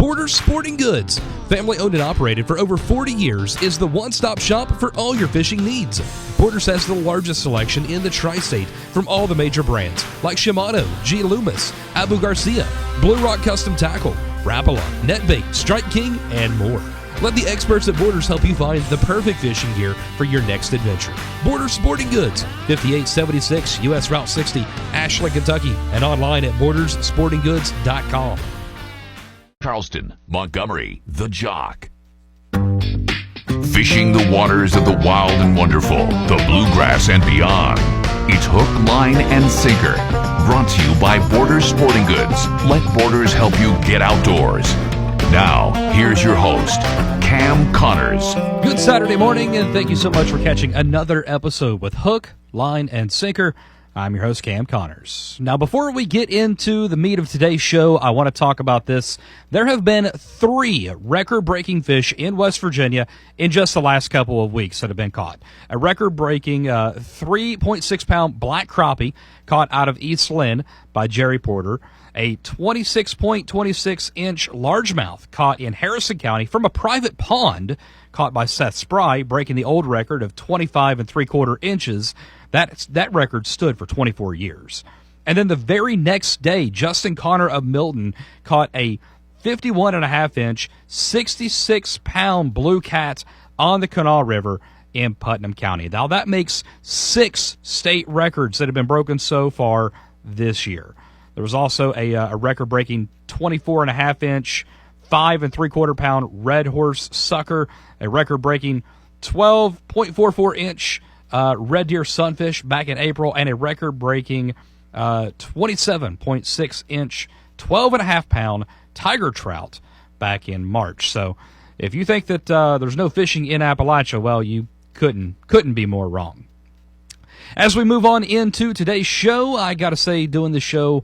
Borders Sporting Goods, family owned and operated for over 40 years, is the one-stop shop for all your fishing needs. Borders has the largest selection in the tri-state from all the major brands like Shimano, G. Loomis, Abu Garcia, Blue Rock Custom Tackle, Rapala, Netbait, Strike King, and more. Let the experts at Borders help you find the perfect fishing gear for your next adventure. Borders Sporting Goods, 5876 U.S. Route 60, Ashland, Kentucky, and online at bordersportinggoods.com. Charleston, Montgomery, The Jock. Fishing the waters of the wild and wonderful, the bluegrass and beyond. It's Hook, Line, and Sinker. Brought to you by Borders Sporting Goods. Let Borders help you get outdoors. Now, here's your host, Cam Connors. Good Saturday morning, and thank you so much for catching another episode with Hook, Line, and Sinker. I'm your host, Cam Connors. Now, before we get into the meat of today's show, I want to talk about this. There have been 3 record-breaking fish in West Virginia in just the last couple of weeks that have been caught. A record-breaking 3.6-pound black crappie caught out of East Lynn by Jerry Porter. A 26.26-inch largemouth caught in Harrison County from a private pond caught by Seth Spry, breaking the old record of 25 3/4 inches. That record stood for 24 years. And then the very next day, Justin Connor of Milton caught a 51.5-inch, 66-pound blue cat on the Kanawha River in Putnam County. Now, that makes 6 state records that have been broken so far this year. There was also a record-breaking 24.5-inch, 5 3/4-pound red horse sucker, a record-breaking 12.44-inch red deer sunfish back in April, and a record-breaking 27.6-inch, 12.5-pound tiger trout back in March. So if you think that there's no fishing in Appalachia, well, you couldn't be more wrong. As we move on into today's show, I got to say, doing the show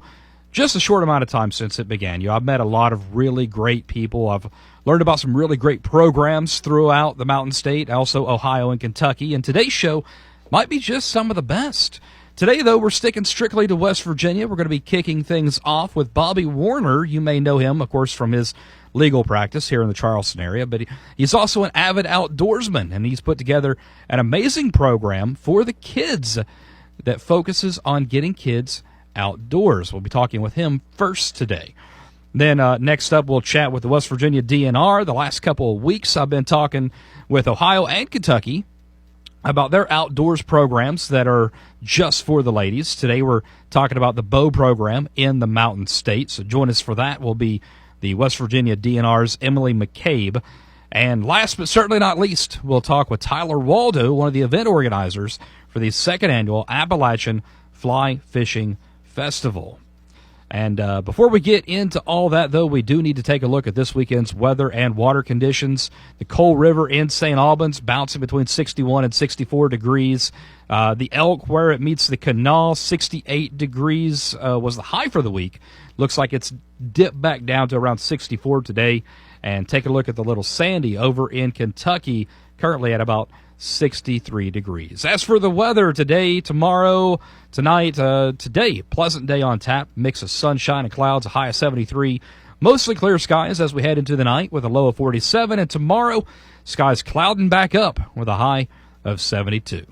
just a short amount of time since it began. I've met a lot of really great people. I've learned about some really great programs throughout the Mountain State, also Ohio and Kentucky, and today's show might be just some of the best. Today, though, we're sticking strictly to West Virginia. We're going to be kicking things off with Bobby Warner. You may know him, of course, from his legal practice here in the Charleston area, but he's also an avid outdoorsman, and he's put together an amazing program for the kids that focuses on getting kids outdoors. We'll be talking with him first today. Then next up, we'll chat with the West Virginia DNR. The last couple of weeks, I've been talking with Ohio and Kentucky about their outdoors programs that are just for the ladies. Today, we're talking about the bow program in the Mountain State. So join us for that. Will be the West Virginia DNR's Emily McCabe. And last but certainly not least, we'll talk with Tyler Waldo, one of the event organizers for the second annual Appalachian Fly Fishing Festival. And before we get into all that, though, we do need to take a look at this weekend's weather and water conditions. The Coal River in St. Albans bouncing between 61 and 64 degrees. The Elk, where it meets the Kanawha, 68 degrees was the high for the week. Looks like it's dipped back down to around 64 today. And take a look at the Little Sandy over in Kentucky, currently at about 63 degrees. As for the weather today, tomorrow, tonight, today, pleasant day on tap, mix of sunshine and clouds, a high of 73. Mostly clear skies as we head into the night with a low of 47. And tomorrow, skies clouding back up with a high of 72.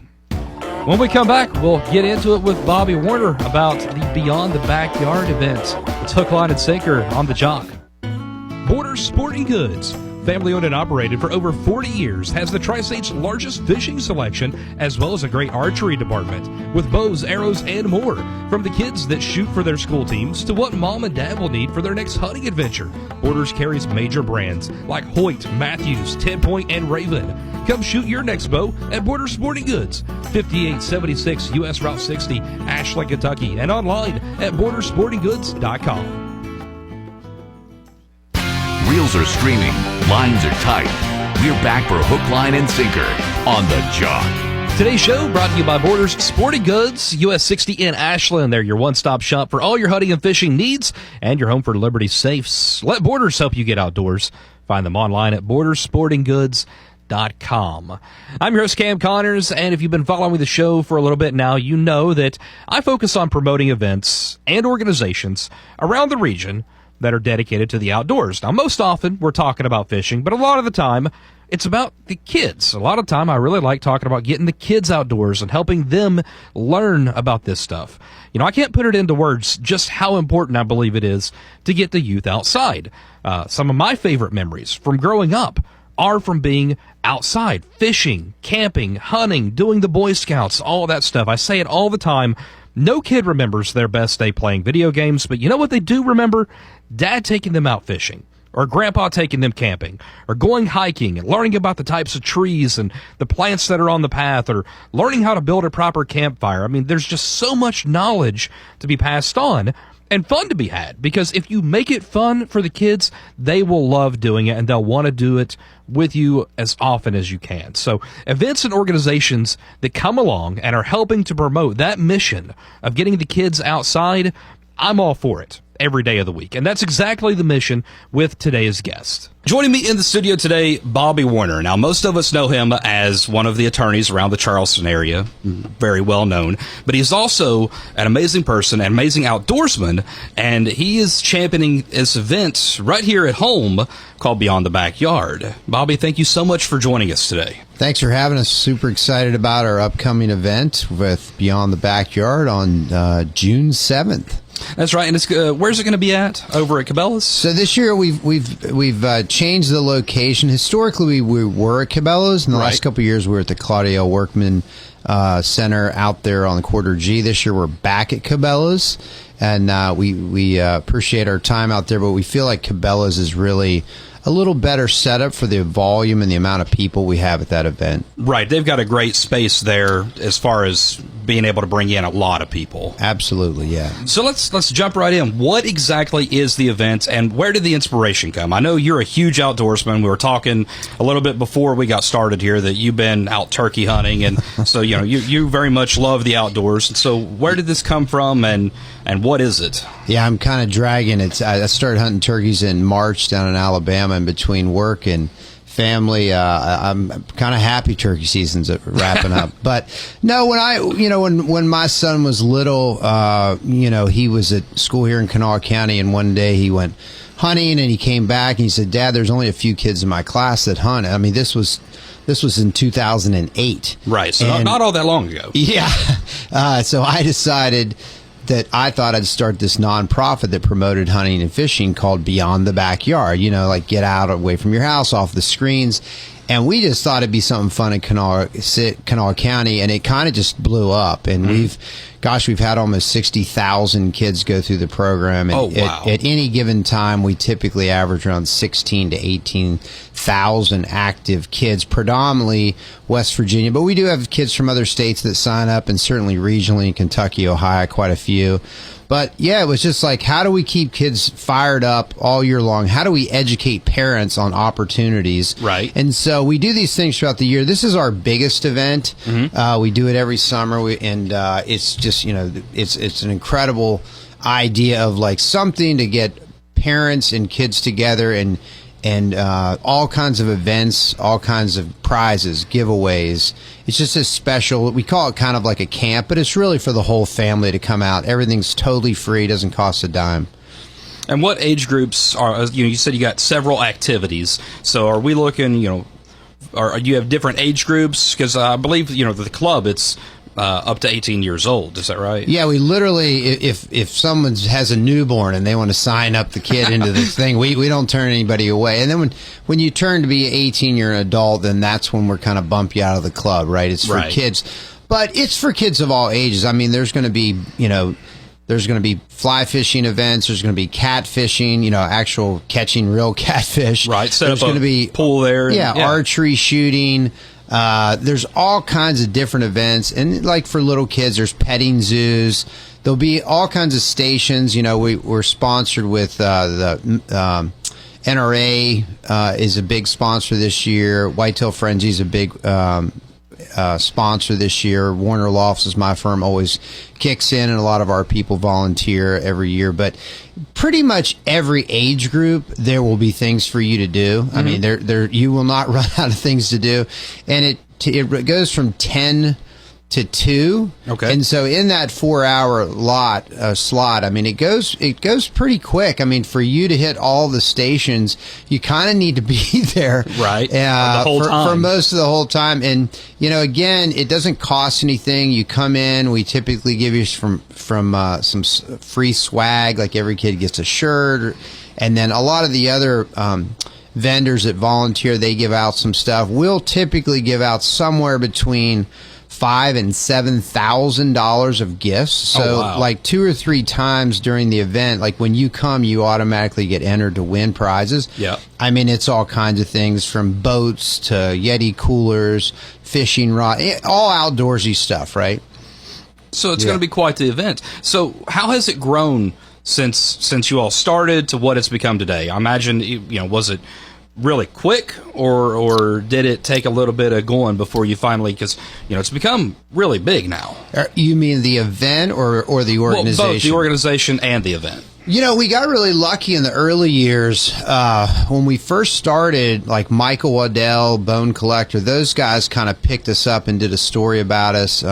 When we come back, we'll get into it with Bobby Warner about the Beyond the Backyard event. It's Hook, Line, and Sinker on the Jock. Borders Sporting Goods, family owned and operated for over 40 years, has the Tri-State's largest fishing selection as well as a great archery department with bows, arrows, and more. From the kids that shoot for their school teams to what mom and dad will need for their next hunting adventure, Borders carries major brands like Hoyt, Matthews, 10 Point, and Raven. Come shoot your next bow at Borders Sporting Goods, 5876 U.S. Route 60, Ashland, Kentucky, and online at bordersportinggoods.com. Reels are streaming, lines are tight. We're back for Hook, Line, and Sinker on the Jock. Today's show brought to you by Borders Sporting Goods, US 60 in Ashland. They're your one-stop shop for all your hunting and fishing needs and your home for Liberty Safes. Let Borders help you get outdoors. Find them online at bordersportinggoods.com. I'm your host, Cam Connors, and if you've been following the show for a little bit now, you know that I focus on promoting events and organizations around the region that are dedicated to the outdoors. Now, most often we're talking about fishing, but a lot of the time it's about the kids. A lot of time I really like talking about getting the kids outdoors and helping them learn about this stuff. You know, I can't put it into words just how important I believe it is to get the youth outside. Some of my favorite memories from growing up are from being outside, fishing, camping, hunting, doing the Boy Scouts, all that stuff. I say it all the time. No kid remembers their best day playing video games, but you know what they do remember? Dad taking them out fishing, or Grandpa taking them camping, or going hiking and learning about the types of trees and the plants that are on the path, or learning how to build a proper campfire. I mean, there's just so much knowledge to be passed on and fun to be had, because if you make it fun for the kids, they will love doing it and they'll want to do it with you as often as you can. So events and organizations that come along and are helping to promote that mission of getting the kids outside, I'm all for it every day of the week. And that's exactly the mission with today's guest. Joining me in the studio today, Bobby Warner. Now, most of us know him as one of the attorneys around the Charleston area, very well known, but he's also an amazing person, an amazing outdoorsman, and he is championing this event right here at home called Beyond the Backyard. Bobby, thank you so much for joining us today. Thanks for having us. Super excited about our upcoming event with Beyond the Backyard on June 7th. That's right, and it's where's it going to be at? Over at Cabela's? So this year we've changed the location. Historically, we were at Cabela's. In the last couple of years, we were at the Claudia Workman Center out there on the Quarter G. This year, we're back at Cabela's, and we appreciate our time out there. But we feel like Cabela's is really a little better setup for the volume and the amount of people we have at that event. Right. They've got a great space there as far as being able to bring in a lot of people. Absolutely, yeah. So let's jump right in. What exactly is the event, and where did the inspiration come? I know you're a huge outdoorsman. We were talking a little bit before we got started here that you've been out turkey hunting, and so you very much love the outdoors. So where did this come from, and what is it? Yeah, I'm kind of dragging it. I started hunting turkeys in March down in Alabama, in between work and family. I'm kind of happy turkey season's wrapping up. But no, when my son was little, he was at school here in Kanawha County, and one day he went hunting and he came back and he said, "Dad, there's only a few kids in my class that hunt." I mean, this was in 2008. Right. So not all that long ago. Yeah. So I decided that I thought I'd start this nonprofit that promoted hunting and fishing called Beyond the Backyard, like get out away from your house, off the screens. And we just thought it'd be something fun in Kanawha County, and it kind of just blew up. And we've had almost 60,000 kids go through the program. And wow. At any given time, we typically average around 16 to 18,000 active kids, predominantly West Virginia. But we do have kids from other states that sign up, and certainly regionally in Kentucky, Ohio, quite a few. But yeah, it was just like, how do we keep kids fired up all year long? How do we educate parents on opportunities? Right. And so we do these things throughout the year. This is our biggest event. We do it every summer, and it's just, it's an incredible idea of like something to get parents and kids together, and all kinds of events, all kinds of prizes, giveaways. It's just a special, we call it kind of like a camp, but it's really for the whole family to come out. Everything's totally free, doesn't cost a dime. And what age groups are, you said you got several activities. So are we looking, or do you have different age groups? Because I believe, the club, it's up to 18 years old. Is that right? Yeah, we literally, if someone has a newborn and they want to sign up the kid into this thing, we don't turn anybody away. And then when you turn to be 18, you're an adult, then that's when we're kind of bump you out of the club, right? It's for kids. But it's for kids of all ages. I mean, there's going to be, there's going to be fly fishing events. There's going to be catfishing, actual catching real catfish. Right. There's going to be pool there. Archery, shooting. There's all kinds of different events, and like for little kids, there's petting zoos. There'll be all kinds of stations. We're sponsored with the NRA is a big sponsor this year. Whitetail Frenzy is a big sponsor this year. Warner Lofts is my firm, always kicks in, and a lot of our people volunteer every year. But pretty much every age group, there will be things for you to do. I mean, you will not run out of things to do. And it goes from 10 to 2. Okay. And so in that 4-hour slot, I mean, it goes pretty quick. I mean, for you to hit all the stations, you kind of need to be there. Right. The whole time. For most of the whole time. And, again, it doesn't cost anything. You come in, we typically give you from some free swag, like every kid gets a shirt. And then a lot of the other vendors that volunteer, they give out some stuff. We'll typically give out somewhere between $5,000 and $7,000 of gifts. So like 2 or 3 times during the event, like when you come, you automatically get entered to win prizes. Yeah. I mean, it's all kinds of things from boats to Yeti coolers, fishing rod, all outdoorsy stuff, right? So it's going to be quite the event. So how has it grown since you all started to what it's become today? I imagine, was it really quick, or did it take a little bit of going before you finally, because it's become really big now? You mean the event or the organization? Well, both the organization and the event. We got really lucky in the early years when we first started. Like Michael Waddell, Bone Collector, those guys kind of picked us up and did a story about us.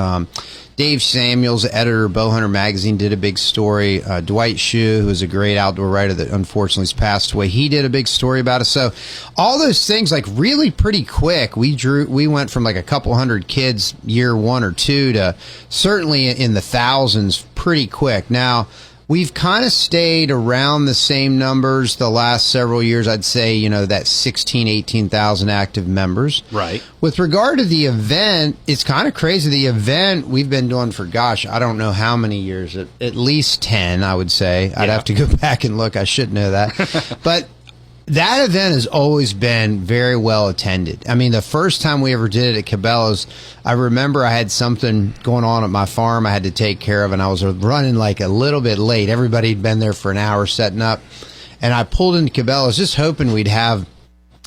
Dave Samuels, editor of Bowhunter Magazine, did a big story. Dwight Shue, who was a great outdoor writer that unfortunately has passed away, he did a big story about us. So all those things, like really pretty quick. We went from like a couple hundred kids year 1 or 2 to certainly in the thousands pretty quick. Now, we've kind of stayed around the same numbers the last several years. I'd say, that 16, 18,000 active members. Right. With regard to the event, it's kind of crazy. The event we've been doing for, I don't know how many years, at least 10, I would say. I'd have to go back and look. I should know that. But that event has always been very well attended. I mean, the first time we ever did it at Cabela's, I remember I had something going on at my farm I had to take care of, and I was running like a little bit late. Everybody had been there for an hour setting up, and I pulled into Cabela's just hoping we'd have,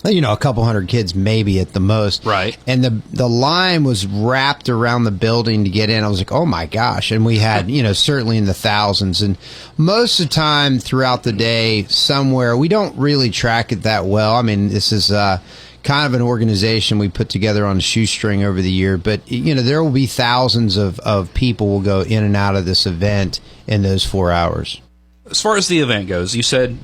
a couple hundred kids maybe at the most. Right. And the line was wrapped around the building to get in. I was like, oh my gosh. And we had, certainly in the thousands. And most of the time throughout the day somewhere, we don't really track it that well. I mean, this is kind of an organization we put together on a shoestring over the year. But, there will be thousands of people will go in and out of this event in those 4 hours. As far as the event goes, you said,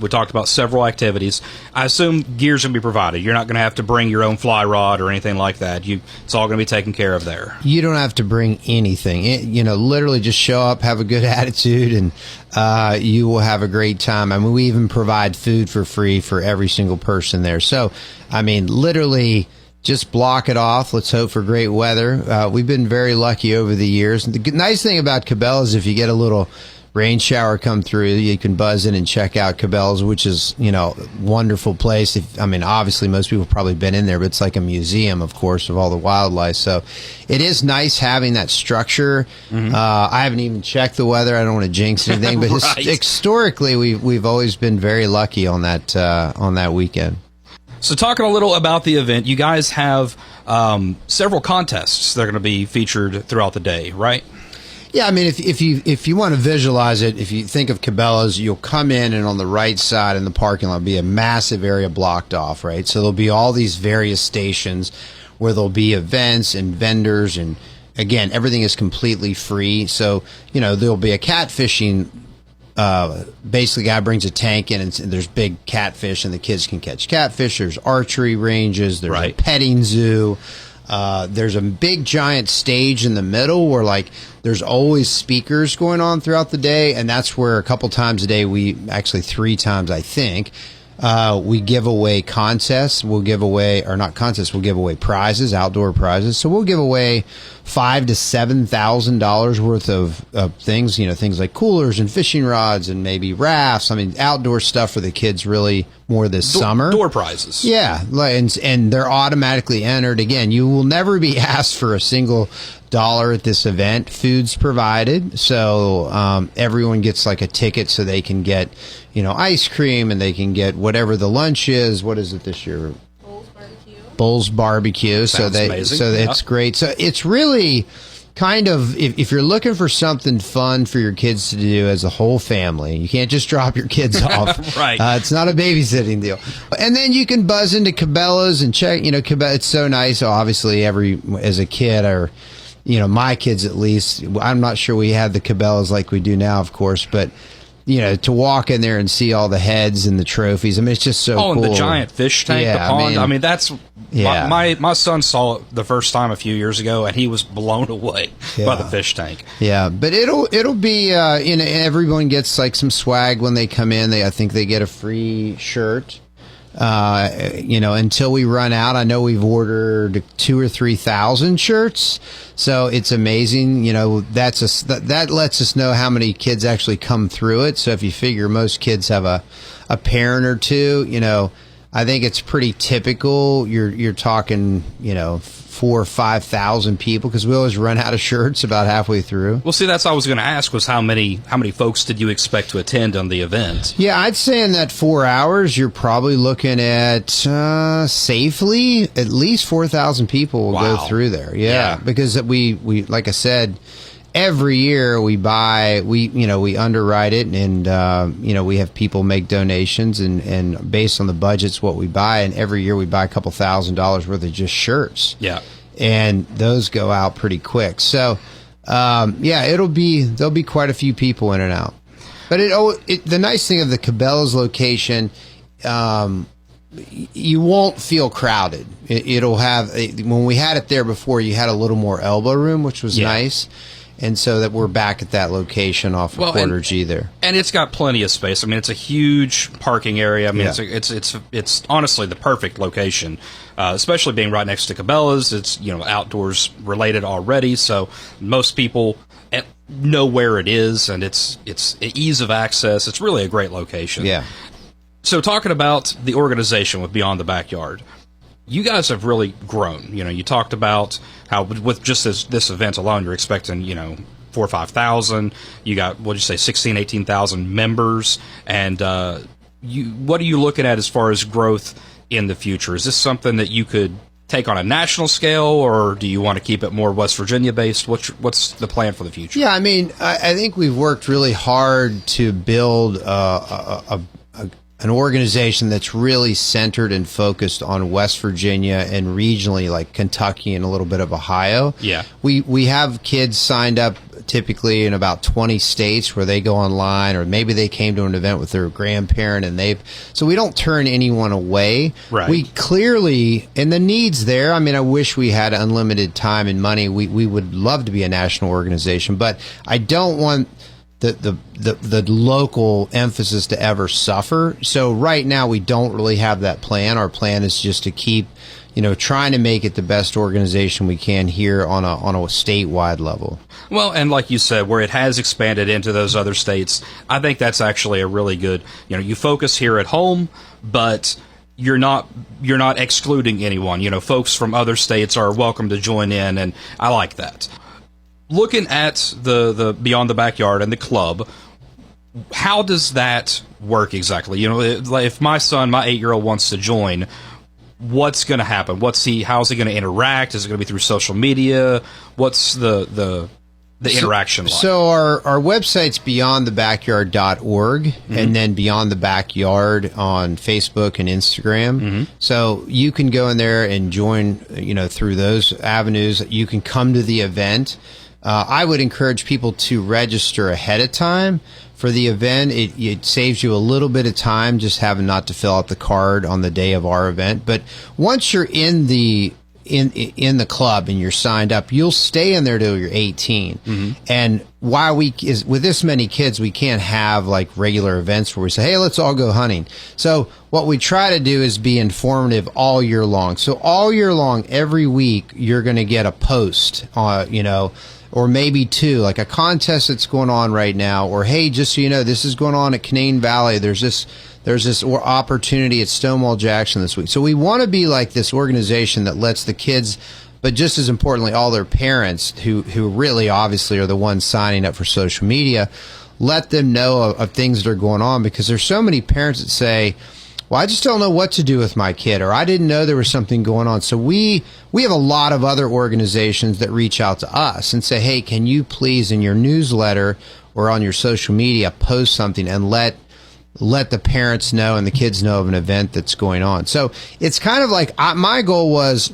we talked about several activities. I assume gear's going to be provided. You're not going to have to bring your own fly rod or anything like that. It's all going to be taken care of there. You don't have to bring anything. Literally just show up, have a good attitude, and you will have a great time. I mean, we even provide food for free for every single person there. So, I mean, literally just block it off. Let's hope for great weather. We've been very lucky over the years. And the nice thing about Cabela's is if you get a little rain shower come through, you can buzz in and check out Cabela's, which is, wonderful place. Obviously most people have probably been in there, but it's like a museum, of course, of all the wildlife. So it is nice having that structure. Mm-hmm. I haven't even checked the weather. I don't want to jinx anything, but right. Historically, we've always been very lucky on that weekend. So talking a little about the event, you guys have several contests that are going to be featured throughout the day, right? Yeah, I mean, if you want to visualize it, if you think of Cabela's, you'll come in and on the right side in the parking lot will be a massive area blocked off, right? So there'll be all these various stations where there'll be events and vendors, and again, everything is completely free. So, there'll be a catfishing. Basically, guy brings a tank in and there's big catfish and the kids can catch catfish. There's archery ranges. There's a petting zoo. There's a big giant stage in the middle where there's always speakers going on throughout the day, and that's where a couple times a day, 3 times I think, we give away contests. We'll give away prizes, outdoor prizes. So we'll give away $5,000 to $7,000 worth of things, things like coolers and fishing rods and maybe rafts. I mean, outdoor stuff for the kids really more this summer. Door prizes. Yeah, and they're automatically entered. Again, you will never be asked for a single dollar at this event. Food's provided, so everyone gets like a ticket so they can get, ice cream, and they can get whatever the lunch is. What is it this year? Bull's Barbecue. Sounds amazing. It's great. So it's really kind of, if you're looking for something fun for your kids to do as a whole family, you can't just drop your kids off. Right. It's not a babysitting deal. And then you can buzz into Cabela's and check, Cabela. It's so nice. So obviously as a kid, or my kids at least. I'm not sure we had the Cabela's like we do now, of course, but to walk in there and see all the heads and the trophies. I mean, it's just so cool. And the giant fish tank, the pond. I mean, that's my son saw it the first time a few years ago, and he was blown away by the fish tank. Yeah, but it'll be everyone gets like some swag when they come in. I think they get a free shirt. Until we run out. I know we've ordered 2,000 or 3,000 shirts, so it's amazing. That lets us know how many kids actually come through it. So if you figure most kids have a parent or two, I think it's pretty typical. You're talking, 4,000 or 5,000 people, because we always run out of shirts about halfway through. Well, see, that's what I was going to ask, was how many folks did you expect to attend on the event? Yeah, I'd say in that 4 hours, you're probably looking at safely at least 4,000 people will go through there. Yeah, because we like I said, every year we underwrite it, and we have people make donations, and based on the budgets what we buy, and every year we buy a couple $1,000s worth of just shirts. Yeah, and those go out pretty quick. So there'll be quite a few people in and out. But the nice thing of the Cabela's location, you won't feel crowded. It'll have, when we had it there before, you had a little more elbow room, which was nice. And so that we're back at that location off of Quarter G there. And it's got plenty of space. I mean, it's a huge parking area. I mean, it's honestly the perfect location, especially being right next to Cabela's. It's, outdoors related already, so most people know where it is, and it's ease of access. It's really a great location. Yeah. So talking about the organization with Beyond the Backyard, you guys have really grown. You talked about how with just this event alone, you're expecting, 4,000 or 5,000. You got, what'd you say, 16,000, 18,000 members. And what are you looking at as far as growth in the future? Is this something that you could take on a national scale, or do you want to keep it more West Virginia based? What's the plan for the future? Yeah, I mean, I think we've worked really hard to build an organization that's really centered and focused on West Virginia and regionally, like Kentucky and a little bit of Ohio. Yeah. We have kids signed up typically in about 20 states where they go online, or maybe they came to an event with their grandparent, and so we don't turn anyone away. Right. We clearly, and the need's there. I mean, I wish we had unlimited time and money. We would love to be a national organization, but I don't want the local emphasis to ever suffer. So right now we don't really have that plan. Our plan is just to keep, trying to make it the best organization we can here on a statewide level. Well, and like you said, where it has expanded into those other states, I think that's actually a really good, you focus here at home, but you're not excluding anyone. Folks from other states are welcome to join in, and I like that. Looking at the Beyond the Backyard and the club, how does that work exactly? If my son, my 8-year-old, wants to join, what's going to happen? How's he going to interact? Is it going to be through social media? What's the interaction like? So our website's beyondthebackyard.org, and then Beyond the Backyard on Facebook and Instagram. So you can go in there and join, through those avenues. You can come to the event. I would encourage people to register ahead of time for the event. It saves you a little bit of time just having not to fill out the card on the day of our event. But once you're in the club and you're signed up, you'll stay in there till you're 18. And why with this many kids, we can't have like regular events where we say, hey, let's all go hunting. So what we try to do is be informative all year long. So all year long, every week, you're going to get a post, or maybe two, like a contest that's going on right now, or hey, just so you know, this is going on at Canaan Valley. There's this opportunity at Stonewall Jackson this week. So we want to be like this organization that lets the kids, but just as importantly, all their parents, who really obviously are the ones signing up for social media, let them know of things that are going on, because there's so many parents that say, well, I just don't know what to do with my kid, or I didn't know there was something going on. So we have a lot of other organizations that reach out to us and say, hey, can you please in your newsletter or on your social media post something and let the parents know and the kids know of an event that's going on. So it's kind of like my goal was,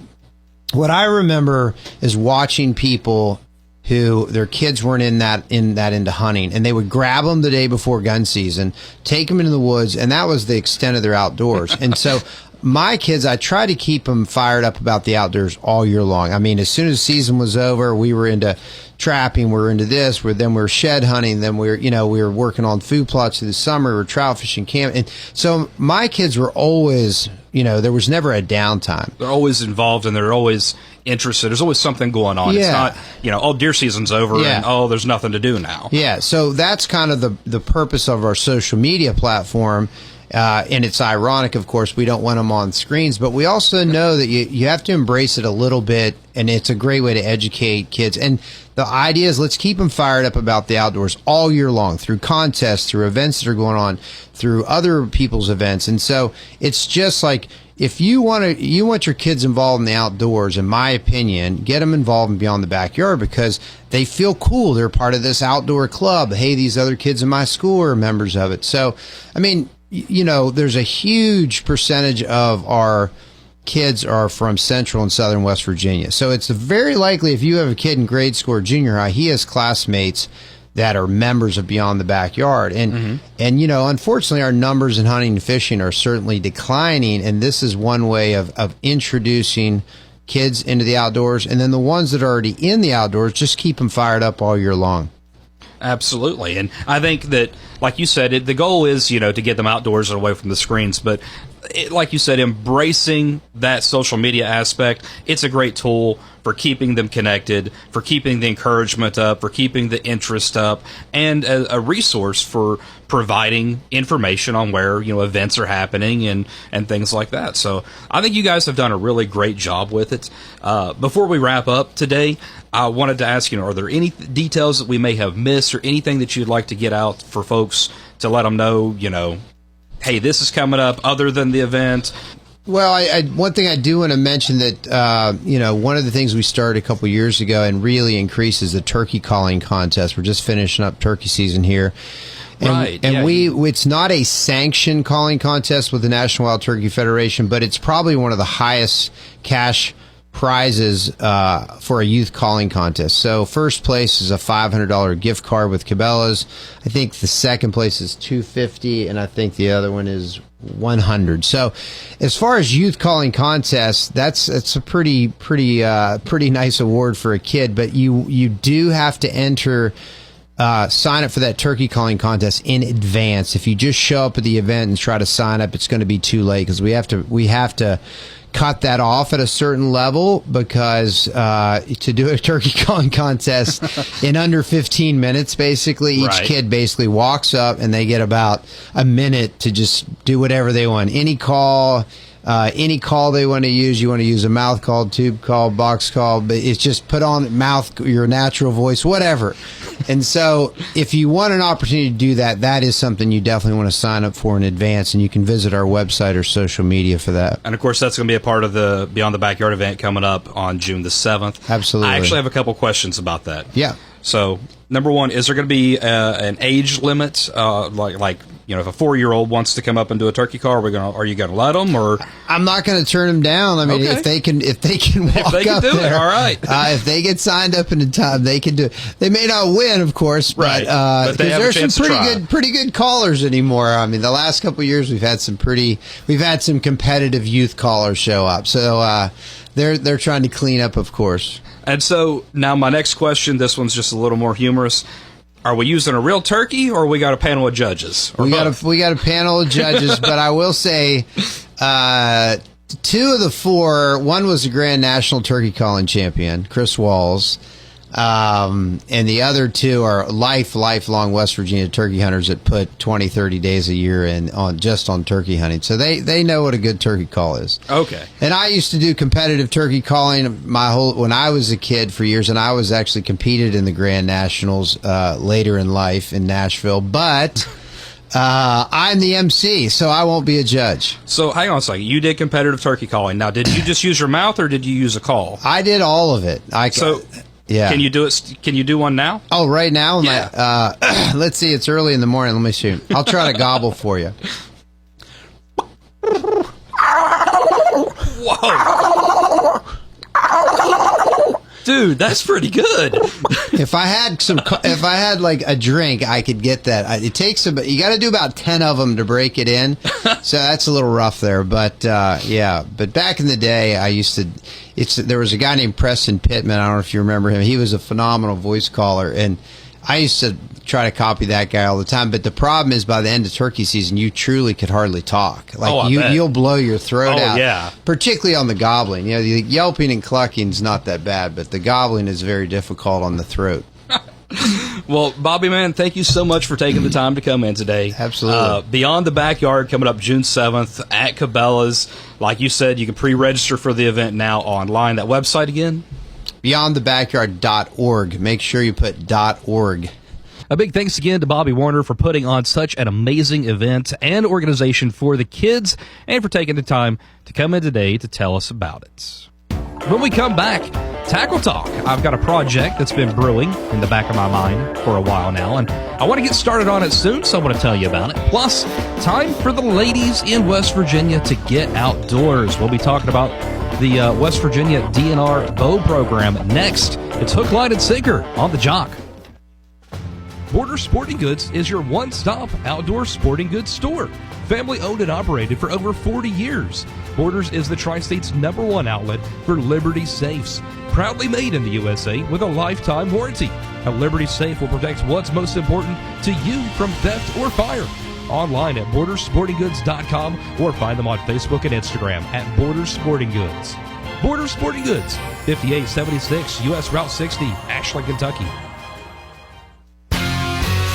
what I remember is watching people who their kids weren't into hunting, and they would grab them the day before gun season, take them into the woods, and that was the extent of their outdoors. And so my kids, I try to keep them fired up about the outdoors all year long. I mean, as soon as the season was over, we were into trapping, we were into this, then we were shed hunting, then we were working on food plots through the summer, we were trout fishing, camp. And so my kids were always, there was never a downtime. They're always involved, and they're always interested. There's always something going on. Yeah. It's not, deer season's over, Yeah. and there's nothing to do now. Yeah, so that's kind of the purpose of our social media platform. And it's ironic, of course, we don't want them on screens, but we also know that you have to embrace it a little bit, and it's a great way to educate kids. And the idea is, let's keep them fired up about the outdoors all year long, through contests, through events that are going on, through other people's events. And so it's just like, if you want your kids involved in the outdoors, in my opinion, get them involved in Beyond the Backyard, because they feel cool. They're part of this outdoor club. Hey, these other kids in my school are members of it. So, I mean, there's a huge percentage of our kids are from central and southern West Virginia. So it's very likely, if you have a kid in grade school or junior high, he has classmates that are members of Beyond the Backyard. And, unfortunately, our numbers in hunting and fishing are certainly declining. And this is one way of introducing kids into the outdoors. And then the ones that are already in the outdoors, just keep them fired up all year long. Absolutely. And I think that, like you said, the goal is, to get them outdoors and away from the screens. But like you said, embracing that social media aspect, it's a great tool for keeping them connected, for keeping the encouragement up, for keeping the interest up, and a resource for providing information on where, events are happening and things like that. So I think you guys have done a really great job with it. Before we wrap up today, I wanted to ask, are there any details that we may have missed, or anything that you'd like to get out for folks to let them know, hey, this is coming up other than the event? Well, one thing I do want to mention that, one of the things we started a couple years ago and really increases the turkey calling contest. We're just finishing up turkey season here. And, right. And yeah, it's not a sanctioned calling contest with the National Wild Turkey Federation, but it's probably one of the highest cash prizes for a youth calling contest. So first place is a $500 gift card with Cabela's. I think the second place is $250, and I think the other one is $100. So as far as youth calling contests, that's a pretty nice award for a kid. But you do have to enter. Sign up for that turkey calling contest in advance. If you just show up at the event and try to sign up, it's going to be too late, because we have to cut that off at a certain level, because to do a turkey calling contest in under 15 minutes, basically, each Right. kid basically walks up and they get about a minute to just do whatever they want. Any call they want to use. You want to use a mouth call, tube call, box call, but it's just put on mouth, your natural voice, whatever. And so if you want an opportunity to do that, that is something you definitely want to sign up for in advance, and you can visit our website or social media for that. And, of course, that's going to be a part of the Beyond the Backyard event coming up on June the 7th. Absolutely. I actually have a couple questions about that. Yeah. So, number one, is there going to be an age limit? If a 4-year-old wants to come up and do a turkey call, are you going to let them? Or I'm not going to turn them down. I mean, Okay. if they can walk they can up do it, there, all right. If they get signed up in time, they can do it. They may not win, of course, Right. but But they have a there's chance to some try. pretty good callers anymore. I mean, the last couple of years we've had some competitive youth callers show up. So they're trying to clean up, of course. And so now my next question, this one's just a little more humorous. Are we using a real turkey, or we got a panel of judges? Or We both? got a panel of judges, but I will say, 2 of the 4, one was the Grand National Turkey Calling Champion, Chris Walls, and the other 2 are lifelong West Virginia turkey hunters that put 20, 30 days a year in on turkey hunting. So they know what a good turkey call is. Okay. And I used to do competitive turkey calling when I was a kid for years, and I was actually competed in the Grand Nationals later in life in Nashville. But I'm the MC, so I won't be a judge. So hang on a second. You did competitive turkey calling. Now, did you just use your mouth, or did you use a call? I did all of it. Yeah. Can you do it? Can you do one now? Oh, right now? Yeah. Let's see. It's early in the morning. Let me see. I'll try to gobble for you. Whoa! Dude, that's pretty good. If I had like a drink, I could get that. It takes you got to do about 10 of them to break it in. So that's a little rough there. But yeah, but back in the day, there was a guy named Preston Pittman. I don't know if you remember him. He was a phenomenal voice caller, and I used to try to copy that guy all the time. But the problem is, by the end of turkey season, you truly could hardly talk. Like you'll blow your throat out. Yeah. Particularly on the gobbling. You know, the yelping and clucking is not that bad, but the gobbling is very difficult on the throat. Well, Bobby, man, thank you so much for taking the time to come in today. Absolutely. Beyond the Backyard coming up June 7th at Cabela's. Like you said, you can pre-register for the event now online. That website again? BeyondTheBackyard.org. Make sure you put .org. A big thanks again to Bobby Warner for putting on such an amazing event and organization for the kids, and for taking the time to come in today to tell us about it. When we come back, Tackle Talk. I've got a project that's been brewing in the back of my mind for a while now, and I want to get started on it soon, so I want to tell you about it. Plus, time for the ladies in West Virginia to get outdoors. We'll be talking about the West Virginia DNR Bow program next. It's Hook, Line, and Sinker on The Jock. Borders Sporting Goods is your one-stop outdoor sporting goods store. Family owned and operated for over 40 years. Borders is the Tri-State's #1 outlet for Liberty safes. Proudly made in the USA with a lifetime warranty. A Liberty safe will protect what's most important to you from theft or fire. Online at bordersportinggoods.com or find them on Facebook and Instagram at Borders Sporting Goods. Borders Sporting Goods, 5876 U.S. Route 60, Ashland, Kentucky.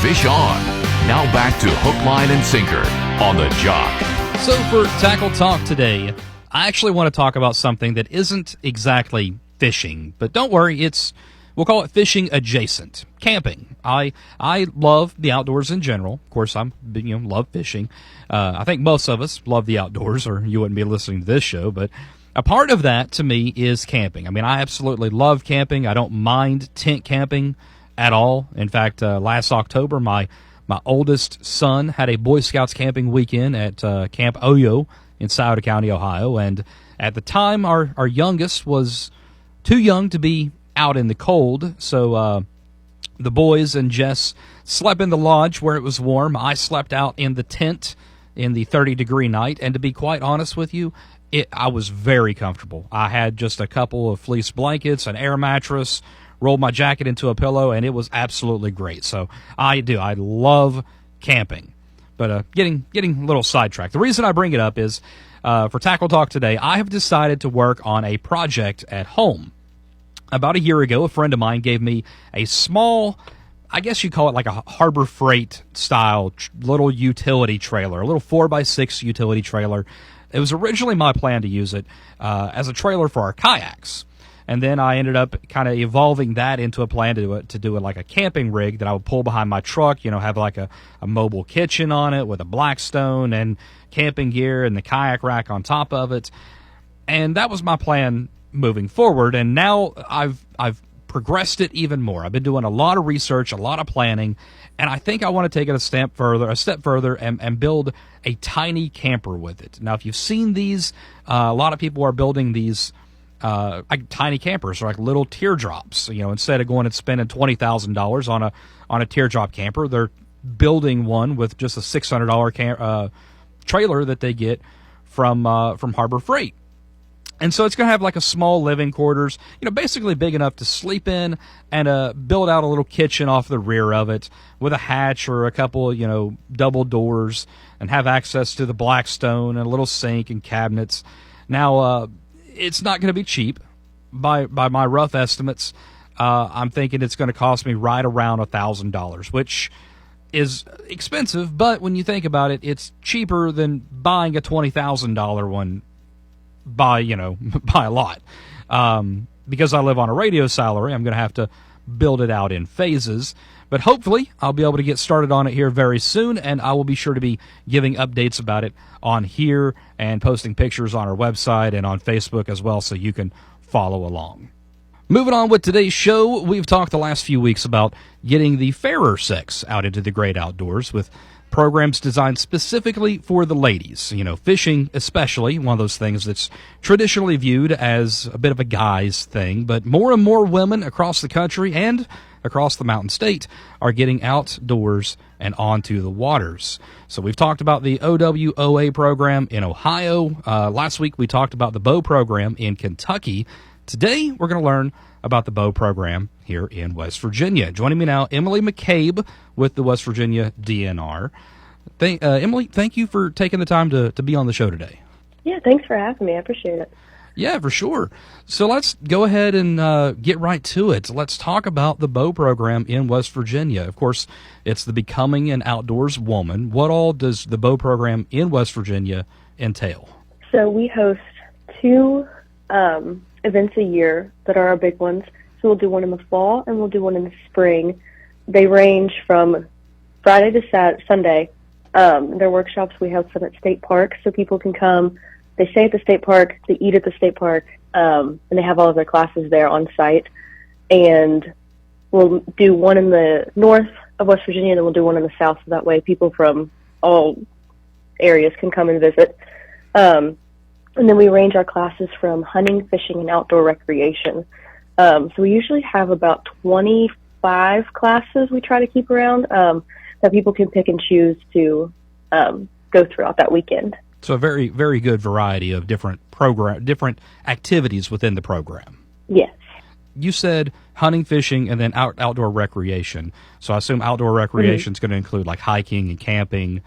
Fish on. Now back to Hook, Line, and Sinker on The Jock. So for Tackle Talk today, I actually want to talk about something that isn't exactly fishing, but don't worry, we'll call it fishing adjacent. Camping. I love the outdoors in general. Of course, love fishing. I think most of us love the outdoors, or you wouldn't be listening to this show, but a part of that to me is camping. I mean, I absolutely love camping. I don't mind tent camping at all. In fact, last October, my oldest son had a Boy Scouts camping weekend at Camp Oyo in Scioto County, Ohio, and at the time, our youngest was too young to be out in the cold, so the boys and Jess slept in the lodge where it was warm. I slept out in the tent in the 30-degree night, and to be quite honest with you, I was very comfortable. I had just a couple of fleece blankets, an air mattress, rolled my jacket into a pillow, and it was absolutely great. So I love camping. But getting a little sidetracked. The reason I bring it up is for Tackle Talk today, I have decided to work on a project at home. About a year ago, a friend of mine gave me a small, I guess you call it like a Harbor Freight style little utility trailer, a little 4x6 utility trailer. It was originally my plan to use it as a trailer for our kayaks. And then I ended up kind of evolving that into a plan to do it like a camping rig that I would pull behind my truck, have like a mobile kitchen on it with a Blackstone and camping gear and the kayak rack on top of it. And that was my plan moving forward. And now I've progressed it even more. I've been doing a lot of research, a lot of planning, and I think I want to take it a step further and build a tiny camper with it. Now, if you've seen these, a lot of people are building these like tiny campers, or like little teardrops. Instead of going and spending $20,000 on a teardrop camper, they're building one with just a $600 trailer that they get from Harbor Freight. And so it's going to have like a small living quarters, basically big enough to sleep in, and build out a little kitchen off the rear of it with a hatch or a couple, double doors, and have access to the Blackstone and a little sink and cabinets. Now, it's not going to be cheap. By my rough estimates, I'm thinking it's going to cost me right around $1,000, which is expensive, but when you think about it, it's cheaper than buying a $20,000 one by a lot. Because I live on a radio salary, I'm going to have to build it out in phases. But hopefully, I'll be able to get started on it here very soon, and I will be sure to be giving updates about it on here and posting pictures on our website and on Facebook as well, so you can follow along. Moving on with today's show, we've talked the last few weeks about getting the fairer sex out into the great outdoors with programs designed specifically for the ladies. You know, fishing especially, one of those things that's traditionally viewed as a bit of a guy's thing, but more and more women across the country and across the Mountain State are getting outdoors and onto the waters. So we've talked about the OWOA program in Ohio. Last week we talked about the bow program in Kentucky. Today we're going to learn about the bow program here in West Virginia. Joining me now, Emily McCabe with the West Virginia DNR. Emily, thank you for taking the time to be on the show today. Yeah, thanks for having me. I appreciate it. Yeah, for sure. So let's go ahead and get right to it. Let's talk about the bow program in West Virginia. Of course, it's the Becoming an Outdoors Woman. What all does the bow program in West Virginia entail? So we host two events a year that are our big ones. So we'll do one in the fall and we'll do one in the spring. They range from Friday to Sunday. They're workshops. We have some at state parks so people can come. They stay at the state park, they eat at the state park, and they have all of their classes there on site. And we'll do one in the north of West Virginia, and then we'll do one in the south, so that way people from all areas can come and visit. And then we range our classes from hunting, fishing, and outdoor recreation. So we usually have about 25 classes we try to keep around that people can pick and choose to go throughout that weekend. So a very, very good variety of different activities within the program. Yes. You said hunting, fishing, and then outdoor recreation. So I assume outdoor recreation is going to include like hiking and camping,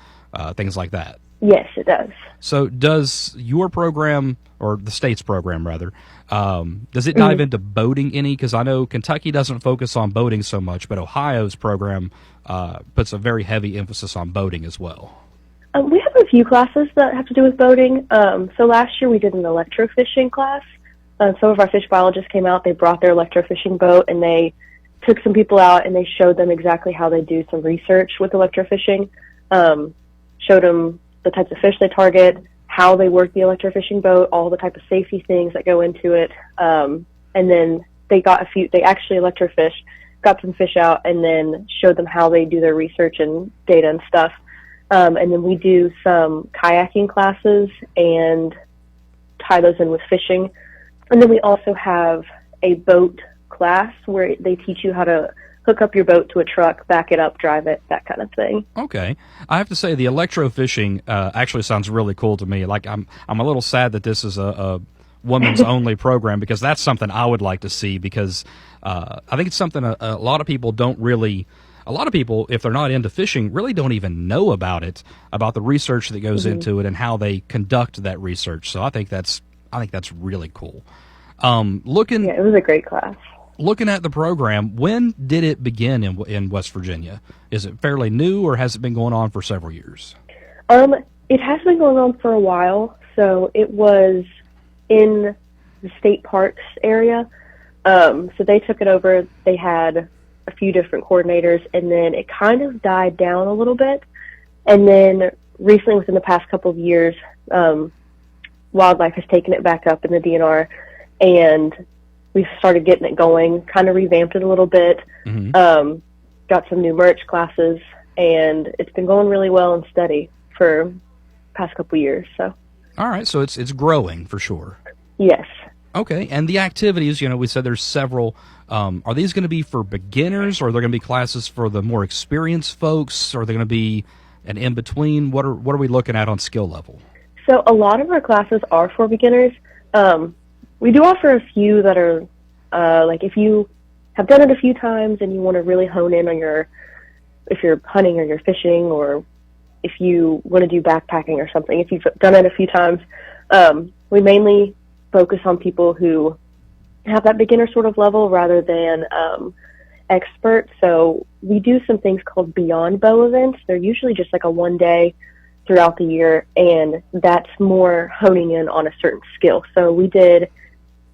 things like that. Yes, it does. So does your program, or the state's program rather, does it dive into boating any? Because I know Kentucky doesn't focus on boating so much, but Ohio's program puts a very heavy emphasis on boating as well. We have a few classes that have to do with boating. So last year we did an electrofishing class. Some of our fish biologists came out, they brought their electrofishing boat, and they took some people out and they showed them exactly how they do some research with electrofishing, showed them the types of fish they target, how they work the electrofishing boat, all the type of safety things that go into it. And then they actually electrofished, got some fish out, and then showed them how they do their research and data and stuff. And then we do some kayaking classes and tie those in with fishing. And then we also have a boat class where they teach you how to hook up your boat to a truck, back it up, drive it, that kind of thing. Okay. I have to say the electrofishing actually sounds really cool to me. Like I'm a little sad that this is a women's only program, because that's something I would like to see, because I think it's something a lot of people don't really... A lot of people, if they're not into fishing, really don't even know about it, about the research that goes into it and how they conduct that research. So I think that's really cool. Yeah, it was a great class. Looking at the program, when did it begin in West Virginia? Is it fairly new, or has it been going on for several years? It has been going on for a while. So it was in the state parks area. So they took it over. They had a few different coordinators, and then it kind of died down a little bit. And then recently, within the past couple of years, Wildlife has taken it back up in the DNR, and we've started getting it going, kind of revamped it a little bit, got some new merch classes, and it's been going really well and steady for the past couple of years. So, all right, so it's growing for sure. Yes. Okay, and the activities, we said there's several. Are these going to be for beginners, or are there going to be classes for the more experienced folks, or are they going to be an in-between? What are we looking at on skill level? So a lot of our classes are for beginners. We do offer a few that are, like if you have done it a few times and you want to really hone in on if you're hunting or you're fishing, or if you want to do backpacking or something, if you've done it a few times, we mainly focus on people who have that beginner sort of level rather than expert. So we do some things called Beyond Bow events. They're usually just like a one day throughout the year, and that's more honing in on a certain skill. So we did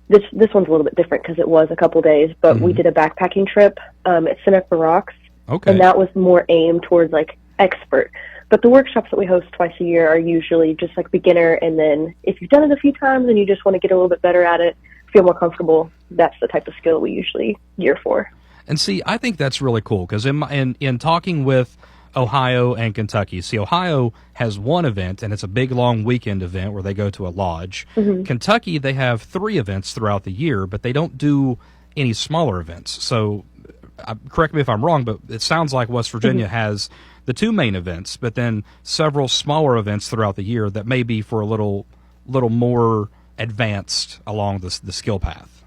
this one's a little bit different because it was a couple days, but we did a backpacking trip at Seneca Rocks, and that was more aimed towards like expert. But the workshops that we host twice a year are usually just like beginner, and then if you've done it a few times and you just want to get a little bit better at it, feel more comfortable, that's the type of skill we usually gear for. And see, I think that's really cool, because in talking with Ohio and Kentucky. See, Ohio has one event, and it's a big, long weekend event where they go to a lodge. Kentucky, they have 3 events throughout the year, but they don't do any smaller events. So, correct me if I'm wrong, but it sounds like West Virginia has the 2 main events, but then several smaller events throughout the year that may be for a little more advanced along the skill path.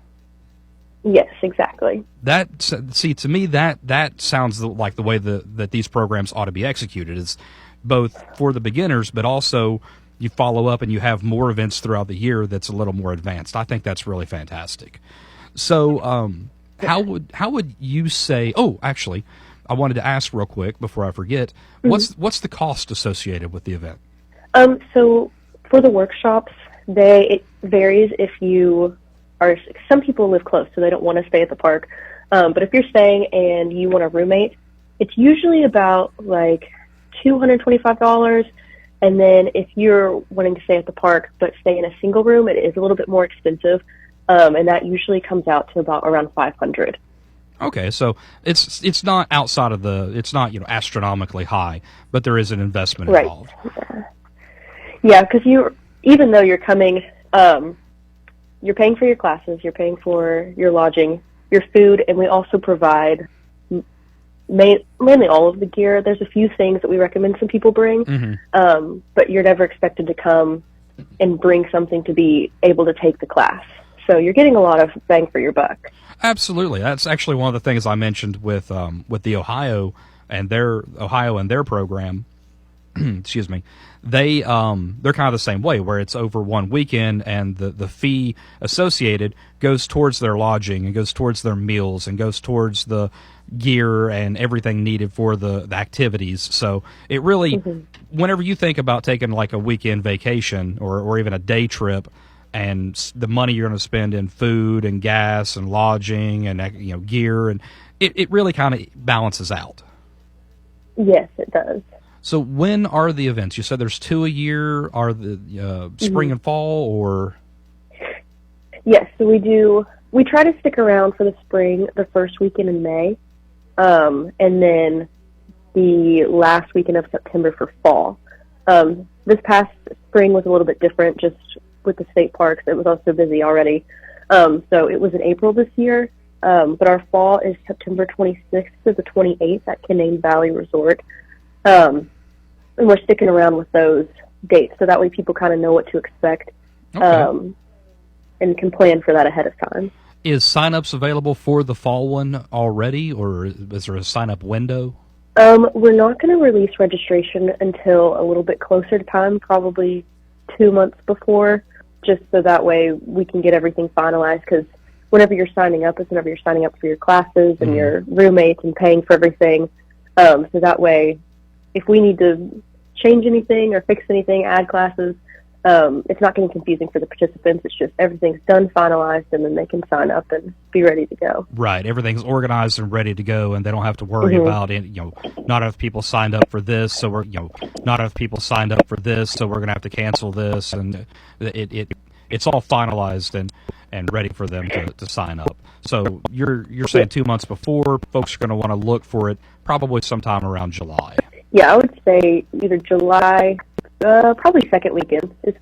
Yes, exactly. To me, that sounds like the way that these programs ought to be executed. Is both for the beginners, but also you follow up and you have more events throughout the year that's a little more advanced. I think that's really fantastic. So, how would you say? Oh, actually, I wanted to ask real quick before I forget. What's the cost associated with the event? So for the workshops, it varies if you are. Some people live close, so they don't want to stay at the park. But if you're staying and you want a roommate, it's usually about like $225. And then if you're wanting to stay at the park but stay in a single room, it is a little bit more expensive. And that usually comes out to about around $500. Okay, so it's not outside of it's not astronomically high, but there is an investment involved. Yeah, because even though you're coming, you're paying for your classes, you're paying for your lodging, your food, and we also provide mainly all of the gear. There's a few things that we recommend some people bring, but you're never expected to come and bring something to be able to take the class. So you're getting a lot of bang for your buck. Absolutely. That's actually one of the things I mentioned with the Ohio and their program. Excuse me. They're kind of the same way, where it's over one weekend, and the fee associated goes towards their lodging and goes towards their meals and goes towards the gear and everything needed for the activities. So it really, whenever you think about taking like a weekend vacation or even a day trip, and the money you're going to spend in food and gas and lodging and gear, and it really kind of balances out. Yes, it does. So when are the events? You said there's 2 a year. Are the spring and fall, or? Yes, so we try to stick around for the spring, the first weekend in May, and then the last weekend of September for fall. This past spring was a little bit different, just with the state parks. It was also busy already. So it was in April this year, but our fall is September 26th to the 28th at Canaan Valley Resort. And we're sticking around with those dates, so that way people kind of know what to expect, and can plan for that ahead of time. Is sign-ups available for the fall one already, or is there a sign-up window? We're not going to release registration until a little bit closer to time, probably 2 months before, just so that way we can get everything finalized, because whenever you're signing up, it's whenever you're signing up for your classes and your roommates and paying for everything. So that way, if we need to change anything or fix anything, add classes, it's not getting confusing for the participants. It's just everything's done, finalized, and then they can sign up and be ready to go. Right. Everything's organized and ready to go, and they don't have to worry about it. Not enough people signed up for this, so we're not enough people signed up for this, so we're going to have to cancel this, and it's all finalized and ready for them to sign up. So you're saying 2 months before, folks are going to want to look for it probably sometime around July. Yeah, I would say either July, probably second weekend is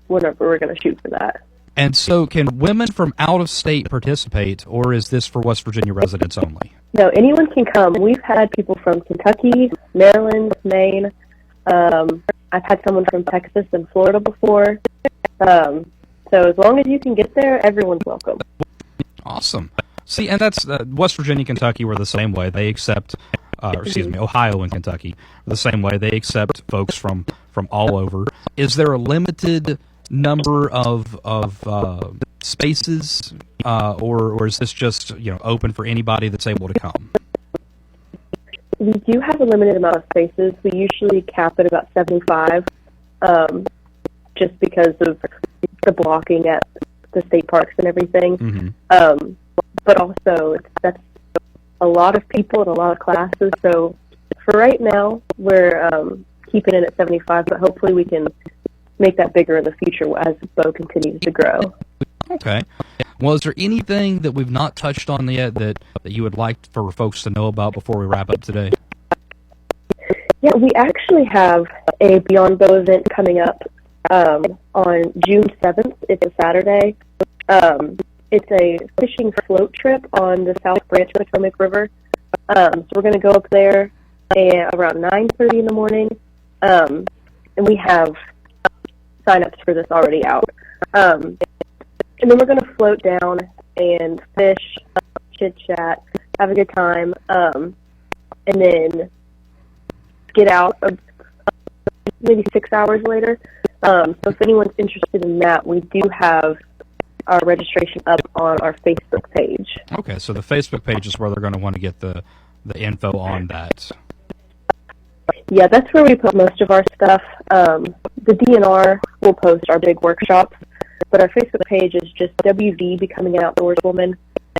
whenever we're going to shoot for that. And so can women from out of state participate, or is this for West Virginia residents only? No, anyone can come. We've had people from Kentucky, Maryland, Maine. I've had someone from Texas and Florida before. So as long as you can get there, everyone's welcome. Awesome. See, and that's West Virginia, Kentucky were the same way. They accept, Ohio and Kentucky are the same way. They accept folks from all over. Is there a limited number of spaces, or is this just open for anybody that's able to come? We do have a limited amount of spaces. We usually cap it about 75, just because of the blocking at the state parks and everything. But also, that's a lot of people and a lot of classes. So for right now, we're keeping it at 75, but hopefully we can make that bigger in the future as Bo continues to grow. Okay. Well, is there anything that we've not touched on yet that you would like for folks to know about before we wrap up today? Yeah, we actually have a Beyond Bow event coming up on June 7th. It's a Saturday. It's a fishing float trip on the South Branch of the Potomac River. So we're going to go up there around 9:30 in the morning, and we have sign-ups for this already out. And then we're going to float down and fish, chit-chat, have a good time, and then get out maybe 6 hours later. So if anyone's interested in that, we do have our registration up on our Facebook page. Okay, so the Facebook page is where they're going to want to get the info on that. Yeah, that's where we put most of our stuff. The DNR will post our big workshops, but our Facebook page is just WV Becoming an Outdoors Woman.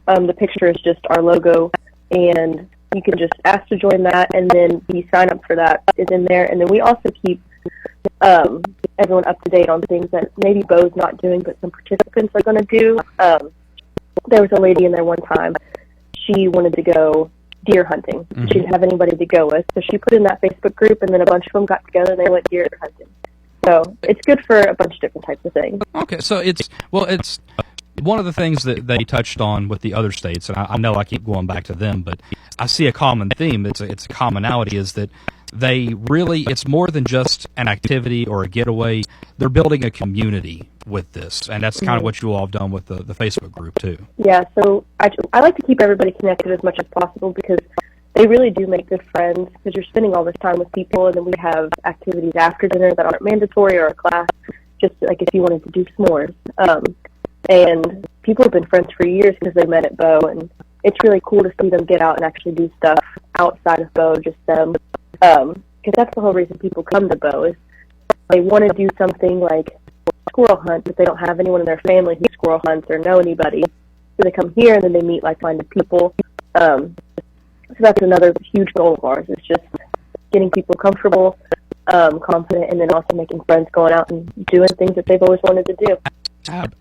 The picture is just our logo, and you can just ask to join that, and then the sign up for that is in there. And then we also keep everyone up to date on things that maybe Bo's not doing, but some participants are going to do. There was a lady in there one time. She wanted to go deer hunting. Mm-hmm. She didn't have anybody to go with, so she put in that Facebook group, and then a bunch of them got together and they went deer hunting. So it's good for a bunch of different types of things. Okay, so it's one of the things that they touched on with the other states, and I know I keep going back to them, but I see a common theme. It's a commonality is that it's more than just an activity or a getaway. They're building a community with this, and that's kind of what you all have done with the Facebook group too. Yeah, so I like to keep everybody connected as much as possible because they really do make good friends because you're spending all this time with people, and then we have activities after dinner that aren't mandatory or a class, just like if you wanted to do s'mores. And people have been friends for years because they met at Bo, and it's really cool to see them get out and actually do stuff outside of Bo, just them. Because that's the whole reason people come to Bo is they want to do something like squirrel hunt, but they don't have anyone in their family who squirrel hunts or know anybody. So they come here and then they meet like-minded people. So that's another huge goal of ours. It's just getting people comfortable, confident, and then also making friends going out and doing things that they've always wanted to do.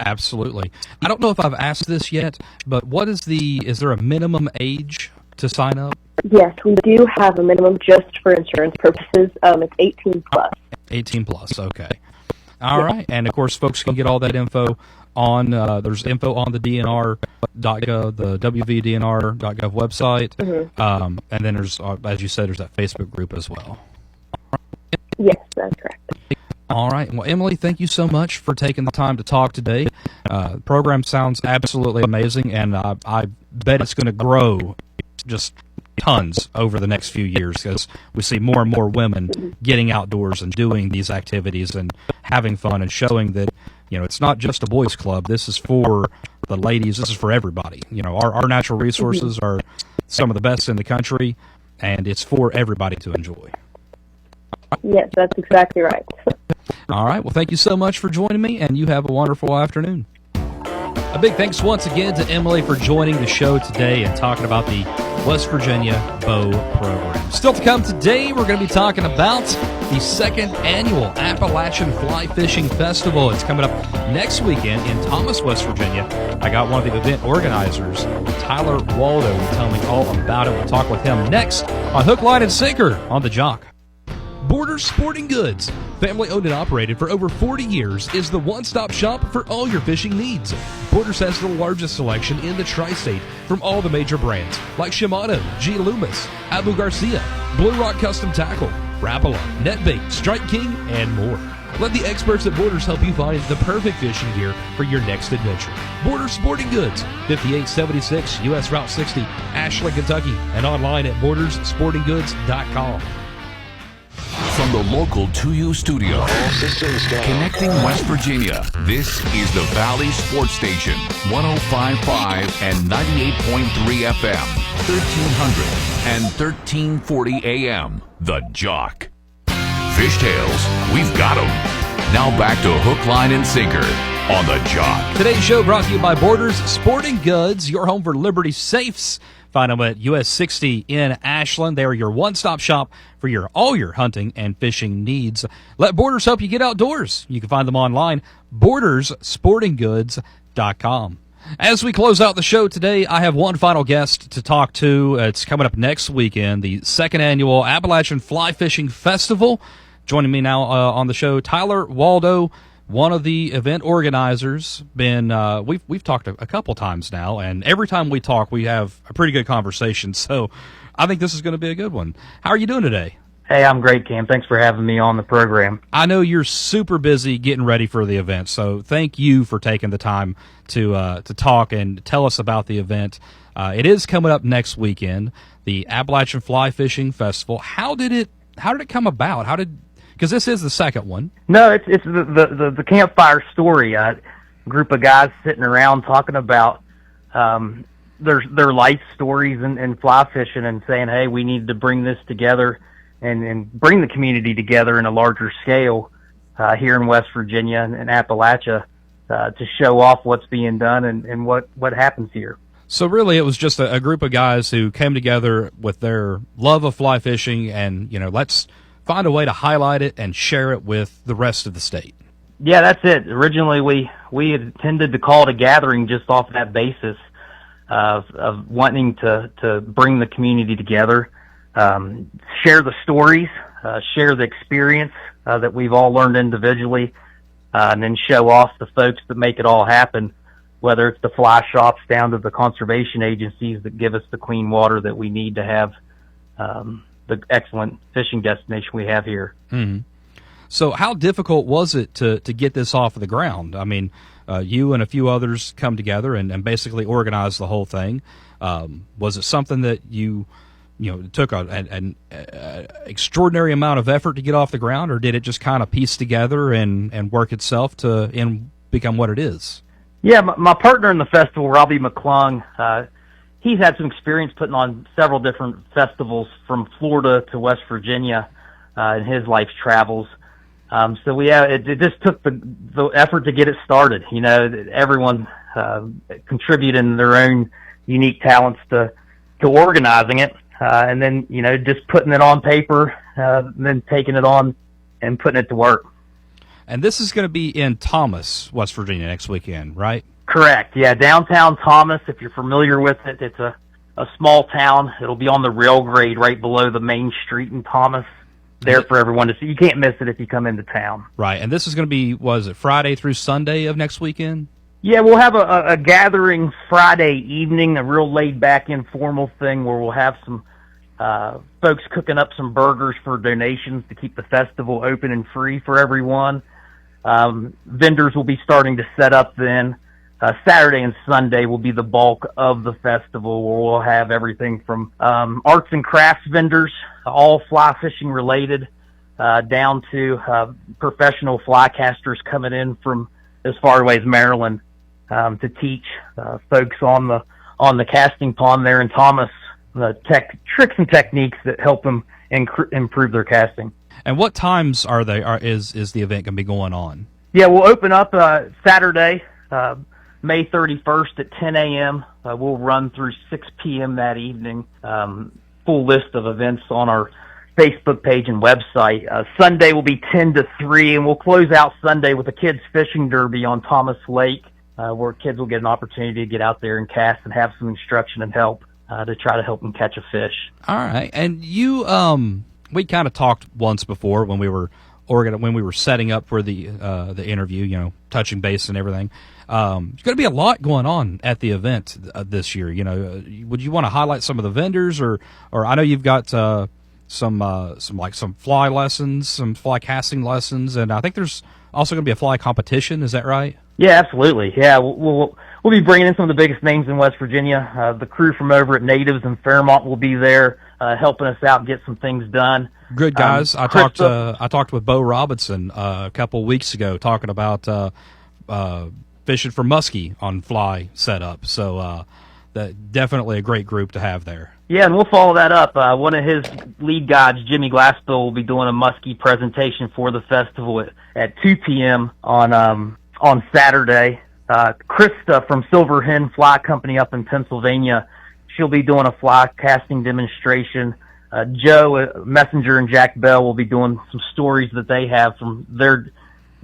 Absolutely. I don't know if I've asked this yet, but is there a minimum age to sign up? Yes, we do have a minimum just for insurance purposes. It's 18 plus. 18 plus, okay. All right. And, of course, folks can get all that info on, there's info on the DNR.gov, the WVDNR.gov website. Mm-hmm. And then there's, as you said, there's that Facebook group as well. Yes, that's correct. All right. Well, Emily, thank you so much for taking the time to talk today. The program sounds absolutely amazing, and I bet it's going to grow just tons over the next few years because we see more and more women getting outdoors and doing these activities and having fun and showing that, it's not just a boys' club. This is for the ladies. This is for everybody. Our natural resources are some of the best in the country, and it's for everybody to enjoy. Yes, that's exactly right. All right. Well, thank you so much for joining me, and you have a wonderful afternoon. A big thanks once again to Emily for joining the show today and talking about the West Virginia Bow Program. Still to come today, we're going to be talking about the second annual Appalachian Fly Fishing Festival. It's coming up next weekend in Thomas, West Virginia. I got one of the event organizers, Tyler Waldo, to tell me all about it. We'll talk with him next on Hook, Line, and Sinker on The Jock. Borders Sporting Goods, family owned and operated for over 40 years, is the one-stop shop for all your fishing needs. Borders has the largest selection in the tri-state from all the major brands like Shimano, G. Loomis, Abu Garcia, Blue Rock Custom Tackle, Rapala, Netbait, Strike King, and more. Let the experts at Borders help you find the perfect fishing gear for your next adventure. Borders Sporting Goods, 5876 U.S. Route 60, Ashland, Kentucky, and online at bordersportinggoods.com. From the local 2U studio, all systems go. Connecting West Virginia, this is the Valley Sports Station, 105.5 and 98.3 FM, 1300 and 1340 AM. The Jock. Fishtails, we've got them. Now back to Hook, Line, and Sinker on The Jock. Today's show brought to you by Borders Sporting Goods, your home for Liberty Safes. Find them at US 60 in Ashland. They are your one-stop shop for all your hunting and fishing needs. Let Borders help you get outdoors. You can find them online, bordersportinggoods.com. As we close out the show today, I have one final guest to talk to. It's coming up next weekend, the second annual Appalachian Fly Fishing Festival. Joining me now on the show, Tyler Waldo, one of the event organizers. We've talked a couple times now, and every time we talk, we have a pretty good conversation. So I think this is going to be a good one. How are you doing today? Hey, I'm great, Cam. Thanks for having me on the program. I know you're super busy getting ready for the event, so thank you for taking the time to talk and tell us about the event. It is coming up next weekend, the Appalachian Fly Fishing Festival. How did it come about? Because this is the second one. No, it's the campfire story. A group of guys sitting around talking about their life stories in fly fishing and saying, hey, we need to bring this together and bring the community together in a larger scale here in West Virginia and Appalachia to show off what's being done and what happens here. So really it was just a group of guys who came together with their love of fly fishing and, let's find a way to highlight it and share it with the rest of the state. Yeah, that's it. Originally we had intended to call it a gathering just off that basis of wanting to bring the community together, share the stories, share the experience that we've all learned individually, and then show off the folks that make it all happen, whether it's the fly shops down to the conservation agencies that give us the clean water that we need to have the excellent fishing destination we have here. Mm-hmm. So how difficult was it to get this off of the ground? I mean, you and a few others come together and basically organize the whole thing. Was it something that you took an extraordinary amount of effort to get off the ground, or did it just kind of piece together and work itself to become what it is? Yeah, my partner in the festival, Robbie McClung, he's had some experience putting on several different festivals from Florida to West Virginia in his life's travels. So it just took the effort to get it started. Everyone contributing their own unique talents to organizing it. And then, just putting it on paper, and then taking it on and putting it to work. And this is going to be in Thomas, West Virginia next weekend, right? Correct. Yeah. Downtown Thomas, if you're familiar with it, it's a small town. It'll be on the rail grade right below the main street in Thomas, there for everyone to see. You can't miss it if you come into town. Right. And this is going to be, Friday through Sunday of next weekend? Yeah, we'll have a gathering Friday evening, a real laid-back, informal thing where we'll have some folks cooking up some burgers for donations to keep the festival open and free for everyone. Vendors will be starting to set up then. Saturday and Sunday will be the bulk of the festival, where we'll have everything from arts and crafts vendors, all fly fishing related, down to professional fly casters coming in from as far away as Maryland to teach folks on the casting pond there in Thomas the tricks and techniques that help them improve their casting. And what times is the event going to be going on? Yeah, we'll open up Saturday, May 31st at 10 a.m. We'll run through 6 p.m. that evening. Full list of events on our Facebook page and website. Sunday will be 10 to 3, and we'll close out Sunday with a kids fishing derby on Thomas Lake, where kids will get an opportunity to get out there and cast and have some instruction and help to try to help them catch a fish. All right. And you, we kind of talked once before when we were setting up for the interview, touching base and everything. There's going to be a lot going on at the event this year. Would you want to highlight some of the vendors, or I know you've got some fly lessons, some fly casting lessons, and I think there's also going to be a fly competition. Is that right? Yeah, absolutely. Yeah, we'll be bringing in some of the biggest names in West Virginia. The crew from over at Natives and Fairmont will be there, helping us out and get some things done. Good guys. I talked with Bo Robinson a couple of weeks ago, talking about fishing for muskie on fly setup. So that definitely a great group to have there. Yeah, and we'll follow that up. One of his lead guides, Jimmy Glassbill, will be doing a muskie presentation for the festival at 2 p.m. on Saturday. Krista from Silver Hen Fly Company up in Pennsylvania, she'll be doing a fly casting demonstration. Joe Messenger and Jack Bell will be doing some stories that they have from their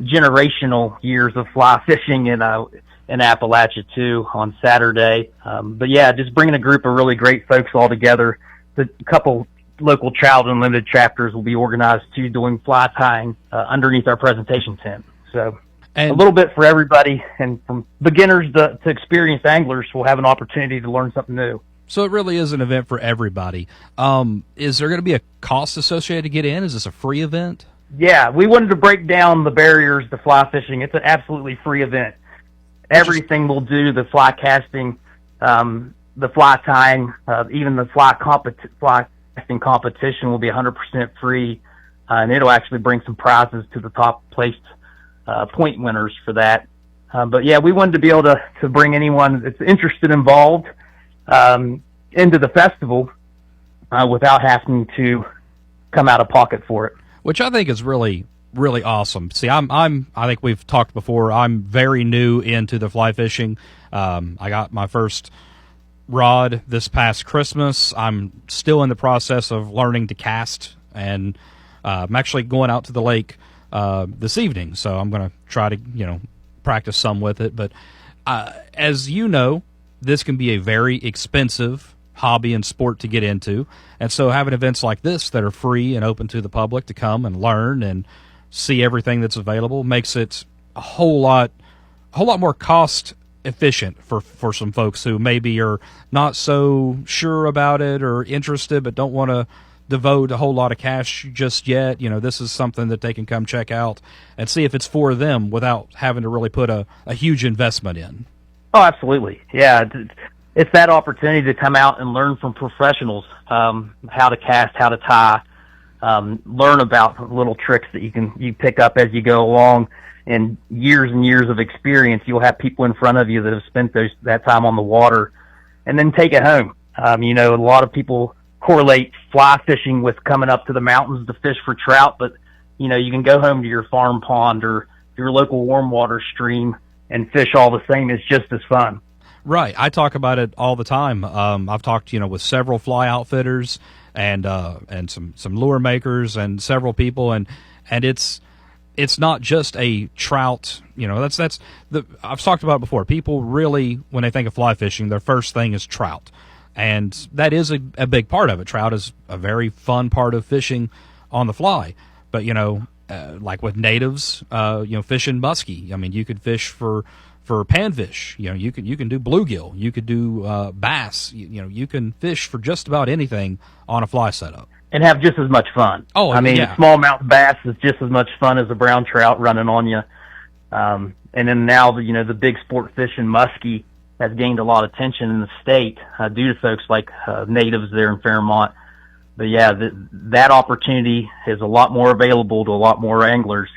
generational years of fly fishing in in Appalachia too on Saturday. But yeah, just bringing a group of really great folks all together. A couple local Child Unlimited chapters will be organized too, doing fly tying underneath our presentation tent. So a little bit for everybody, and from beginners to experienced anglers will have an opportunity to learn something new. So it really is an event for everybody. Is there going to be a cost associated to get in? Is this a free event? Yeah, we wanted to break down the barriers to fly fishing. It's an absolutely free event. Everything we'll do, the fly casting, the fly tying, even the fly casting competition will be 100% free, and it'll actually bring some prizes to the top placed point winners for that. But yeah, we wanted to be able to bring anyone that's interested involved into the festival without having to come out of pocket for it. Which I think is really, really awesome. See, I think we've talked before. I'm very new into the fly fishing. I got my first rod this past Christmas. I'm still in the process of learning to cast, and I'm actually going out to the lake this evening, so I'm going to try to practice some with it. But as you know, this can be a very expensive hobby and sport to get into, and so having events like this that are free and open to the public to come and learn and see everything that's available makes it a whole lot more cost efficient for some folks who maybe are not so sure about it or interested but don't want to devote a whole lot of cash just yet. This is something that they can come check out and see if it's for them without having to really put a huge investment in. Oh, absolutely. Yeah. It's that opportunity to come out and learn from professionals, how to cast, how to tie, learn about little tricks that you pick up as you go along, and years of experience. You'll have people in front of you that have spent that time on the water, and then take it home. A lot of people correlate fly fishing with coming up to the mountains to fish for trout, but you can go home to your farm pond or your local warm water stream and fish all the same. It's just as fun. Right. I talk about it all the time. I've talked, with several fly outfitters and some lure makers and several people, and it's not just a trout. I've talked about it before. People really, when they think of fly fishing, their first thing is trout, and that is a big part of it. Trout is a very fun part of fishing on the fly, but like with natives, fishing muskie. I mean, you could fish for panfish. You can do bluegill. You could do bass. You can fish for just about anything on a fly setup and have just as much fun. Oh, I mean, yeah. Smallmouth bass is just as much fun as a brown trout running on you. And then now, the big sport fishing muskie has gained a lot of attention in the state due to folks like natives there in Fairmont. But yeah, that opportunity is a lot more available to a lot more anglers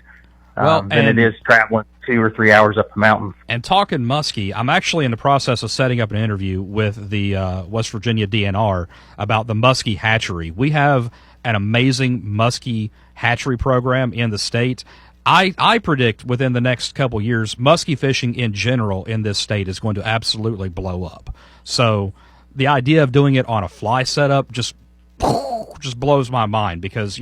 than it is traveling 2 or 3 hours up the mountain. And talking muskie, I'm actually in the process of setting up an interview with the West Virginia DNR about the muskie hatchery. We have an amazing muskie hatchery program in the state. I predict within the next couple years, muskie fishing in general in this state is going to absolutely blow up. So the idea of doing it on a fly setup just blows my mind, because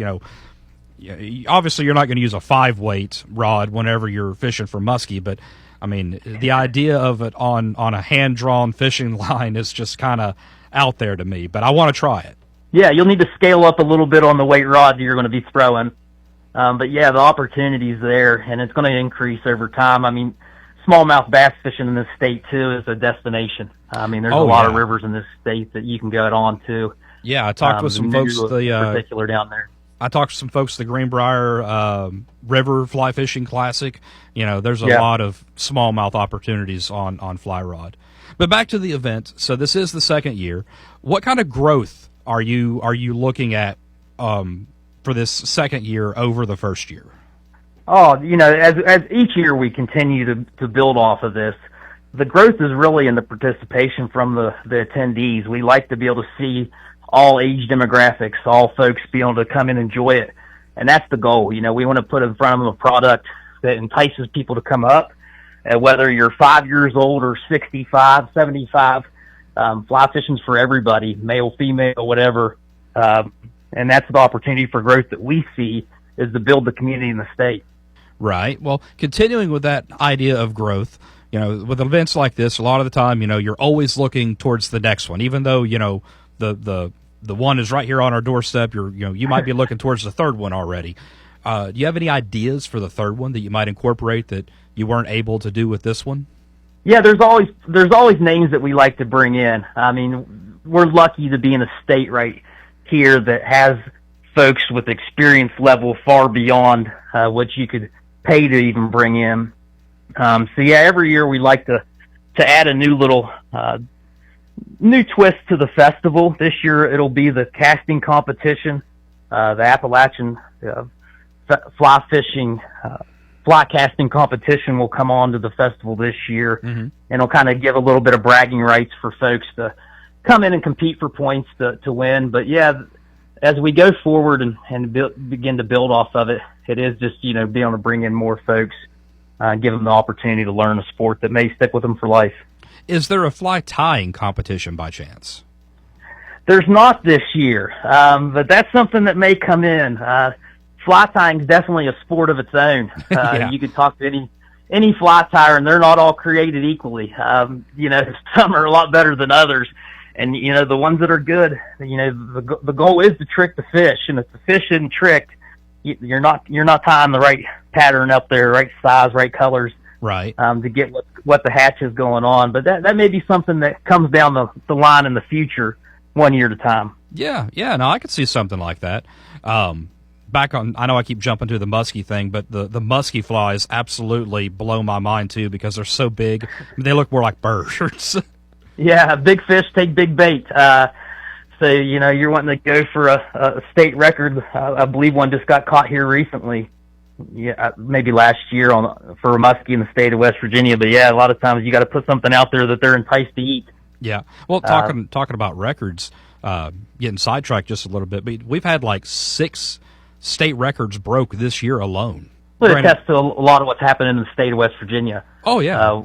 obviously you're not going to use a 5-weight rod whenever you're fishing for muskie, but I mean, the idea of it on a hand-drawn fishing line is just kind of out there to me, but I want to try it. Yeah, you'll need to scale up a little bit on the weight rod you're going to be throwing. But yeah, the opportunity's there, and it's going to increase over time. I mean, smallmouth bass fishing in this state too is a destination. I mean, there's a lot of rivers in this state that you can go on to. Yeah, I talked with some folks particular down there. I talked to some folks at the Greenbrier River Fly Fishing Classic. There's a lot of smallmouth opportunities on fly rod. But back to the event. So this is the second year. What kind of growth are you looking at for this second year over the first year? Oh, as each year we continue to build off of this, the growth is really in the participation from the attendees. We like to be able to see all age demographics, all folks be able to come and enjoy it. And that's the goal. We want to put in front of them a product that entices people to come up, whether you're 5 years old or 65, 75, fly fishing's for everybody, male, female, whatever. And that's the opportunity for growth that we see, is to build the community in the state. Right. Well, continuing with that idea of growth, you know, with events like this, a lot of the time, you know, you're always looking towards the next one, even though, you know, the one is right here on our doorstep. You might be looking towards the third one already. Do you have any ideas for the third one that you might incorporate that you weren't able to do with this one? Yeah, there's always names that we like to bring in. I mean, we're lucky to be in a state right here that has folks with experience level far beyond what you could pay to even bring in. So yeah, every year we like to add a new little new twist to the festival. This year it'll be the casting competition, the Appalachian fly fishing fly casting competition will come on to the festival this year, and it'll kind of give a little bit of bragging rights for folks to come in and compete for points to win. But yeah, as we go forward and begin to build off of it, it is just, you know, being able to bring in more folks, give them the opportunity to learn a sport that may stick with them for life. Is there a fly tying competition by chance? There's not this year, but that's something that may come in. Fly tying is definitely a sport of its own. Yeah. You could talk to any fly tyer, and they're not all created equally. You know, some are a lot better than others, and you know, the ones that are good, you know, the goal is to trick the fish, and if the fish isn't tricked, you're not tying the right pattern up there, right size, right colors, right, to get what the hatch is going on. But that may be something that comes down the line in the future, 1 year at a time. Yeah, no, I could see something like that. Back on, I know I keep jumping to the muskie thing, but the muskie flies absolutely blow my mind too because they're so big. I mean, they look more like birds. Yeah, big fish take big bait. So, you know, you're wanting to go for a state record. I believe one just got caught here recently. Yeah, maybe last year for a muskie in the state of West Virginia. But yeah, a lot of times you got to put something out there that they're enticed to eat. Yeah. Well, talking about records, getting sidetracked just a little bit, but we've had like 6 state records broke this year alone. Well, it attests to a lot of what's happening in the state of West Virginia. Oh yeah,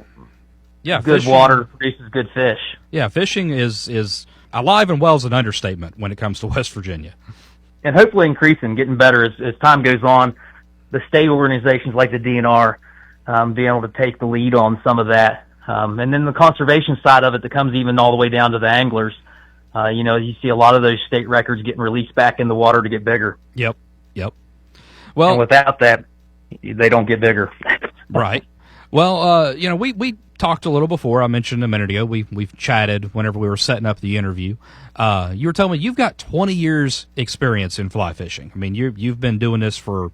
yeah. Good fishing, water produces good fish. Yeah, fishing is alive and well is an understatement when it comes to West Virginia, and hopefully increasing, getting better as time goes on. The state organizations like the DNR being able to take the lead on some of that, and then the conservation side of it that comes even all the way down to the anglers. You know, you see a lot of those state records getting released back in the water to get bigger. Yep. Well, and without that, they don't get bigger. Right. Well, you know, we talked a little before. I mentioned a minute ago. We've chatted whenever we were setting up the interview. You were telling me you've got 20 years experience in fly fishing. I mean, you've been doing this for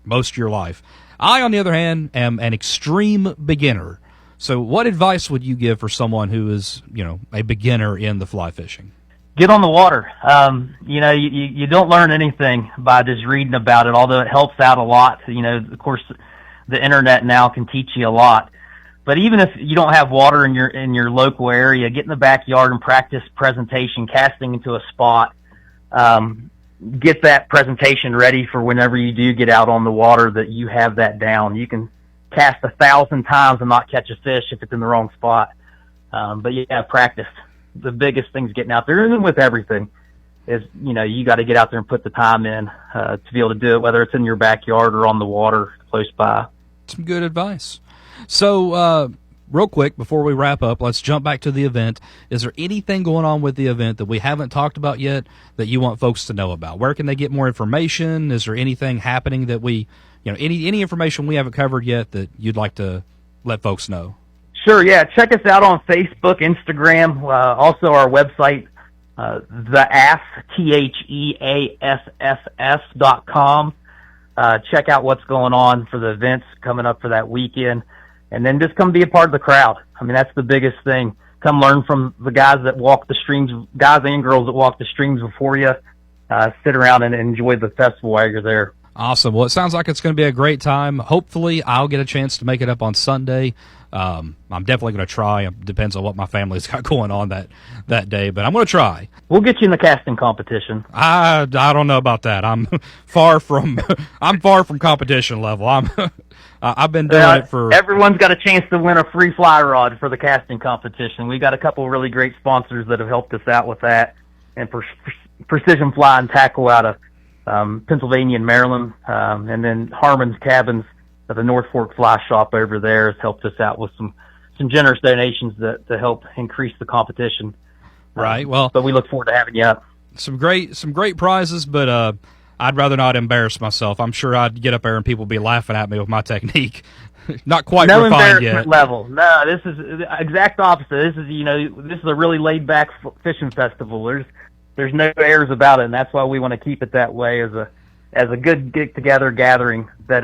most of your life. I, on the other hand, am an extreme beginner. So what advice would you give for someone who is, you know, a beginner in the fly fishing? Get on the water. You know, you don't learn anything by just reading about it, although it helps out a lot. You know, of course, the internet now can teach you a lot. But even if you don't have water in your local area, get in the backyard and practice presentation, casting into a spot. Get that presentation ready for whenever you do get out on the water, that you have that down. You can cast 1,000 times and not catch a fish if it's in the wrong spot. But yeah, practice. The biggest thing's getting out there, and with everything, is, you know, you got to get out there and put the time in to be able to do it, whether it's in your backyard or on the water close by. Some good advice. So, real quick, before we wrap up, let's jump back to the event. Is there anything going on with the event that we haven't talked about yet that you want folks to know about? Where can they get more information? Is there anything happening that we, you know, any information we haven't covered yet that you'd like to let folks know? Sure, yeah. Check us out on Facebook, Instagram, also our website, theass.com. Check out what's going on for the events coming up for that weekend, and then just come be a part of the crowd. I mean, that's the biggest thing. Come learn from the guys that walk the streams, guys and girls that walk the streams before you. Sit around and enjoy the festival while you're there. Awesome. Well, it sounds like it's going to be a great time. Hopefully, I'll get a chance to make it up on Sunday. I'm definitely going to try. It depends on what my family's got going on that day, but I'm going to try. We'll get you in the casting competition. I don't know about that. I'm far from competition level. I've been doing it for. Everyone's got a chance to win a free fly rod for the casting competition. We got a couple of really great sponsors that have helped us out with that, and Precision Fly and Tackle out of Pennsylvania and Maryland, and then Harmon's Cabins at the North Fork Fly Shop over there has helped us out with some generous donations to help increase the competition. Right. Well, but we look forward to having you up. Some great prizes, but I'd rather not embarrass myself. I'm sure I'd get up there and people would be laughing at me with my technique. Not quite no refined embarrassment yet. level. No, this is the exact opposite. This is a really laid back fishing festival. There's no airs about it, and that's why we want to keep it that way as a good get together gathering that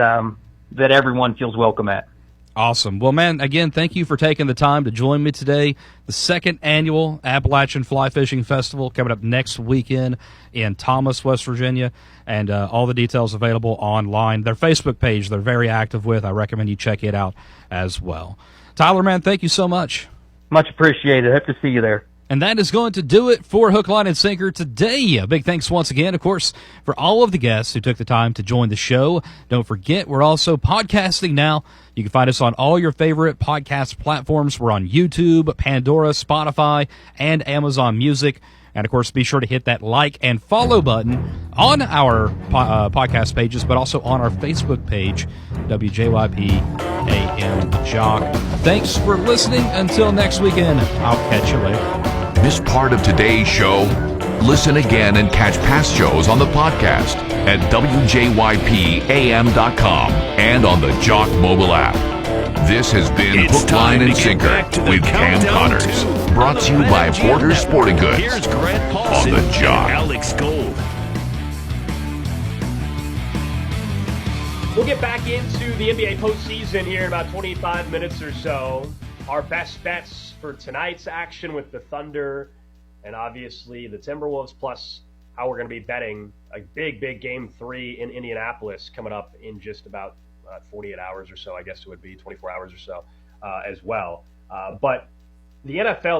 everyone feels welcome at. Awesome. Well, man, again, thank you for taking the time to join me today. The second annual Appalachian Fly Fishing Festival coming up next weekend in Thomas, West Virginia, and all the details available online. Their Facebook page they're very active with. I recommend you check it out as well. Tyler, man, thank you so much. Much appreciated. Hope to see you there. And that is going to do it for Hook, Line, and Sinker today. A big thanks once again, of course, for all of the guests who took the time to join the show. Don't forget, we're also podcasting now. You can find us on all your favorite podcast platforms. We're on YouTube, Pandora, Spotify, and Amazon Music. And, of course, be sure to hit that like and follow button on our podcast pages, but also on our Facebook page, WJYP AM Jock. Thanks for listening. Until next weekend, I'll catch you later. Miss part of today's show? Listen again and catch past shows on the podcast at WJYPAM.com and on the Jock mobile app. This has been It's Hook, Line, time and to get Sinker back to the with Cam countdown Connors. to Brought to you the by Appalachian Borders Network. Sporting Goods. Here's Grant Paulson On the Jock. and Alex Gold. We'll get back into the NBA postseason here in about 25 minutes or so. Our best bets for tonight's action with the Thunder and obviously the Timberwolves, plus how we're going to be betting a big Game 3 in Indianapolis coming up in just about 48 hours or so. I guess it would be 24 hours or so as well. But the NFL